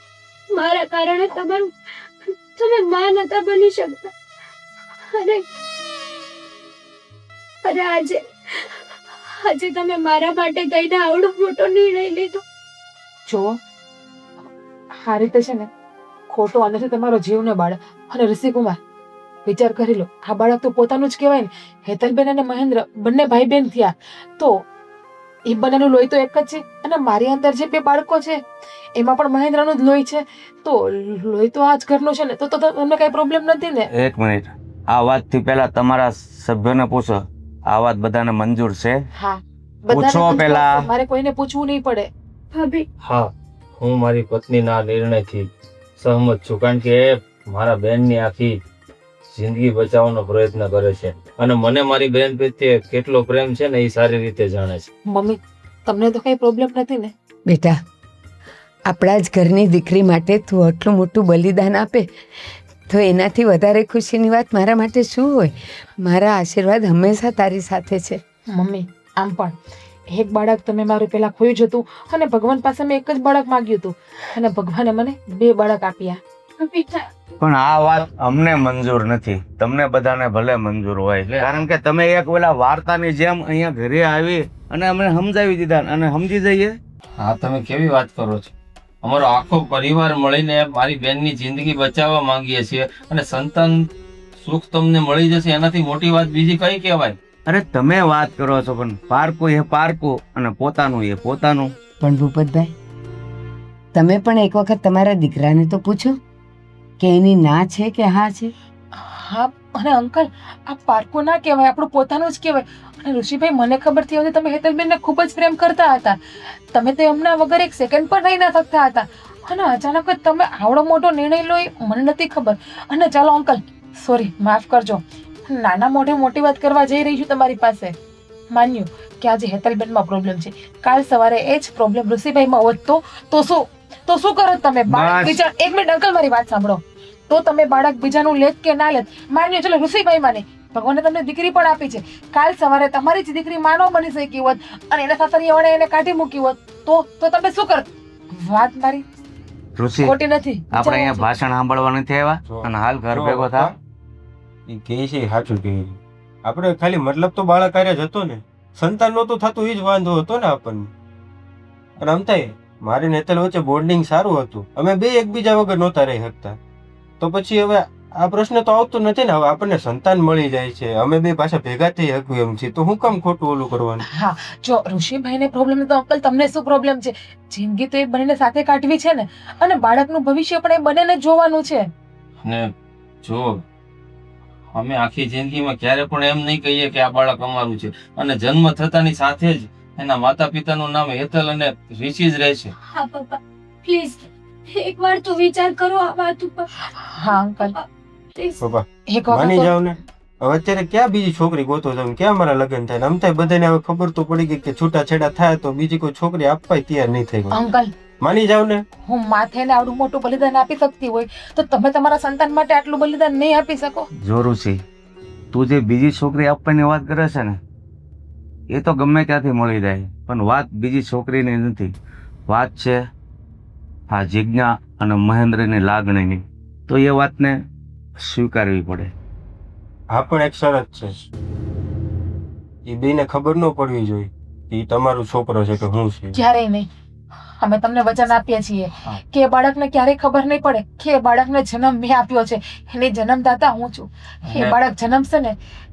મારા કારણે તમે માં નતા બની શકતા અને આજે તમે મારા માટે કહીને આવડો મોટો નિર્ણય લીધો. જો આ રીતે છે ને ખોટો અંદરથી તમારો જીવ ને બાળક. અને ઋષિકુમાર, વિચાર કરી લો, આ બાળક તો પોતાનું જ કહેવાય ને. હેતલબેન અને મહેન્દ્ર બંને ભાઈ બહેન થયા તો એ બંનેનું લોહી તો એક જ છે. અને મારી અંદર જે 2 બાળકો છે એમાં પણ મહેન્દ્રનું જ લોહી છે. તો લોહી તો આ જ ઘરનું છે ને, તો તમને કઈ પ્રોબ્લેમ નથી ને? એક મિનિટ, આ વાતથી પહેલા તમારા સભ્યોને પૂછો, આ વાત બધાને મંજૂર છે? હા, પૂછો બધાને પહેલા. મારે કોઈને પૂછવું નહીં પડે. ભાભી, હા, હું મારી પત્નીના આ નિર્ણયથી સહમત છું, કારણ કે એ મારા બહેનની આખી જિંદગી બચાવવાનો પ્રયત્ન કરે છે અને મને મારી બહેન પ્રત્યે કેટલો પ્રેમ છે ને એ સારી રીતે જાણે છે. મમ્મી, તમને તો કઈ પ્રોબ્લેમ નથી ને? બેટા, આપણા જ ઘરની દીકરી માટે તું આટલું મોટું બલિદાન આપે તો એનાથી વધારે ખુશીની વાત મારા માટે શું હોય? મારા આશીર્વાદ હંમેશા તારી સાથે છે. મમ્મી, આમ પણ એક બાળક તમે મારું પેલા ખોયું જ હતું અને ભગવાન પાસે મેં એક જ બાળક માંગ્યું હતું અને ભગવાને મને 2 બાળક આપ્યા. ભાભી, પણ આ વાત અમને મંજૂર નથી. તમને બધાને ભલે મંજૂર હોય, કારણ કે તમે એક ઓલા વાર્તાની જેમ અહીંયા ઘરે આવી અને અમને સમજાવી દીધા અને સમજી જઈએ. હા, તમે કેવી વાત કરો છો? અમારો આખો પરિવાર મળીને મારી બહેનની જિંદગી બચાવવા માંગીએ છીએ અને સંતાન સુખ તમને મળી જશે, એનાથી મોટી વાત બીજી કઈ કહેવાય? અરે તમે વાત કરો છો, પણ પારકું એ પારકું અને પોતાનું એ પોતાનું. પણ ભૂપતભાઈ, તમે પણ એક વખત તમારા દીકરાને તો પૂછો કે એની ના છે કે હા છે. હા, અને અંકલ, આ પારકું ના કહેવાય, આપણું પોતાનું જ કહેવાય. અને ઋષિભાઈ, મને ખબર થઈ હતી તમે હેતલબેનને ખૂબ જ પ્રેમ કરતા હતા. તમે તો એમના વગર એક સેકન્ડ પણ રહી ના શકતા હતા અને અચાનક જ તમે આવડો મોટો નિર્ણય લો, એ મને નથી ખબર. અને ચાલો અંકલ, સોરી, માફ કરજો, નાના મોઢે મોટી વાત કરવા જઈ રહી છું તમારી પાસે. માન્યું કે આજે હેતલબેનમાં પ્રોબ્લેમ છે, કાલ સવારે એ જ પ્રોબ્લેમ ઋષિભાઈમાં હોત તો શું કરો તમે? બાળક બીજા, એક મિનિટ અંકલ, મારી વાત સાંભળો. તો તમે બાળક બીજાનું લેત કે ના લેત, માન્યો ચલો ઋષિભાઈમાં નહીં, ભગવાને તમને દીકરી પણ આપી છે. કાલ સવારે તમારી જ દીકરી માનો બની શકી હોત અને એના સાસરિયાવાળાએ એને કાઢી મૂકી હોત તો તમે શું કરત? વાત મારી ઋષિ, ખોટી નથી. આપણે અહીંયા ભાષણ સાંભળવા નથી આવ્યા અને હાલ ઘર ભેગો થા. એ કહે છે સાચું કહે છે. આપણે ખાલી મતલબ તો બાળક કાર્ય જ હતો ને, સંતાન નહોતું થતું એ જ વાંધો હતો ને આપણને. અને આમ થાય મારી નેતલ વચ્ચે બોન્ડિંગ સારું હતું, અમે 2 એકબીજા વગર નહોતા રહી શકતા. તો પછી હવે આ પ્રશ્ન તો આવતો નથી ને. હવે આપણને સંતાન મળી જાય છે, અમે 2 પાછા ભેગા થઈ શકીએ એમ છીએ, તો હું કામ ખોટું ઓલું કરવાનું? હા, જો ઋષિભાઈને પ્રોબ્લેમ તો અંકલ તમને શું પ્રોબ્લેમ છે? જિંદગી તો એ બંનેને સાથે કાઢવી છે ને, અને બાળકનું ભવિષ્ય પણ એ બંનેને જ જોવાનું છે. અને જો અમે આખી જિંદગીમાં ક્યારે પણ એમ નહીં કહીએ કે આ બાળક અમારું છે, અને જન્મ થતાની સાથે જ એના માતા પિતાનું નામ હેતલ અને ઋષિ જ રહેશે. હા પપ્પા, પ્લીઝ એકવાર તો વિચાર કરો આ વાત ઉપર. હા અંકલ, પ્લીઝ. પપ્પા, એક માની વખત જાવ ને. હવે અત્યારે ક્યાં બીજી છોકરી ગોતો છો? ક્યાં મારા લગ્ન થાય? આમ થાય બધાને હવે ખબર તો પડી ગઈ કે છૂટાછેડા થાય તો બીજી કોઈ છોકરી આપવાય તૈયાર નહીં થઈ ગઈ. અંકલ, માની જાવ ને. હું માથેને આવડું મોટું બલિદાન આપી શકતી હોય તો તમે તમારા સંતાન માટે આટલું બલિદાન નહીં આપી શકો? જો ઋષિ, તું જે બીજી છોકરી આપવાની વાત કરે છે ને, એ તો ગમે ત્યાંથી મળી જાય, પણ વાત બીજી છોકરીની નથી. વાત છે આ જિજ્ઞા અને મહેન્દ્રની લાગણીની. તો એ વાતને સ્વીકારવી પડે. હા, પણ એક શરત છે. એ બેને ખબર ન પડવી જોઈએ કે ઈ તમારો છોકરો છે કે હું છે. ક્યારેય નહીં. અમે તમને વચન આપીએ છીએ કે એ બાળકને ક્યારેય ખબર નહીં પડે કે એ બાળકને જન્મ મેં આપ્યો છે, એની જન્મદાતા હું છું. એ બાળક જન્મશે ને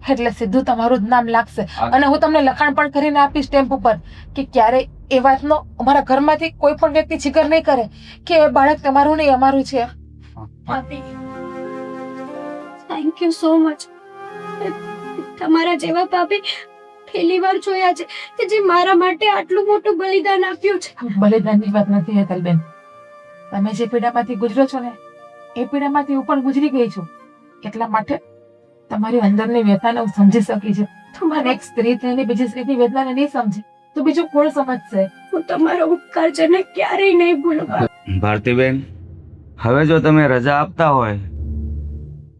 એટલે સીધું તમારું જ નામ લાગશે અને હું તમને લખાણ પણ કરીને આપીશ સ્ટેમ્પ ઉપર કે ક્યારેય એ વાતનો અમારા ઘરમાંથી કોઈ પણ વ્યક્તિ જિકર નહીં કરે કે એ બાળક તમારું નહીં અમારું છે. ભાભી, થેન્ક યુ સો મચ. તમારા જેવા ભાભી પહેલી વાર જોયા છે કે જે મારા માટે આટલું મોટું બલિદાન આપ્યું છે. બલિદાનની વાત નથી હેતલબેન. તમે જે પીડામાંથી ગુજરો છો ને એ પીડામાંથી હું પણ ગુજરી ગઈ છું. એટલા માટે તમારી અંદરની વેદનાને હું સમજી શકી છું. તમારે એક સ્ત્રી થઈને બીજી સ્ત્રીની વેદનાને નહીં સમજે તો બીજું કોણ સમજશે? હું તમારો ઉપકાર છે ને ક્યારેય નહીં ભૂલું. ભારતીબેન, હવે જો તમે રજા આપતા હોય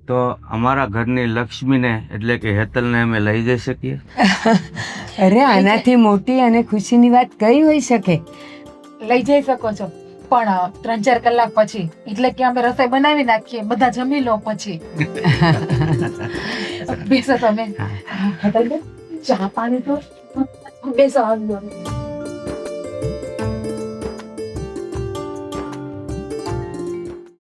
તો અમારા ઘરની લક્ષ્મીને એટલે કે હેતલને અમે લઈ જઈ શકીએ. અરે આનાથી મોટી અને ખુશીની વાત કઈ હોઈ શકે? લઈ જઈ શકો છો, પણ 3-4 કલાક પછી, એટલે કે અમે રસોઈ બનાવી નાખીએ, બધા જમી લો પછી. બેસો તમે. હેતલબેન, ચા પાણી તો બેસો.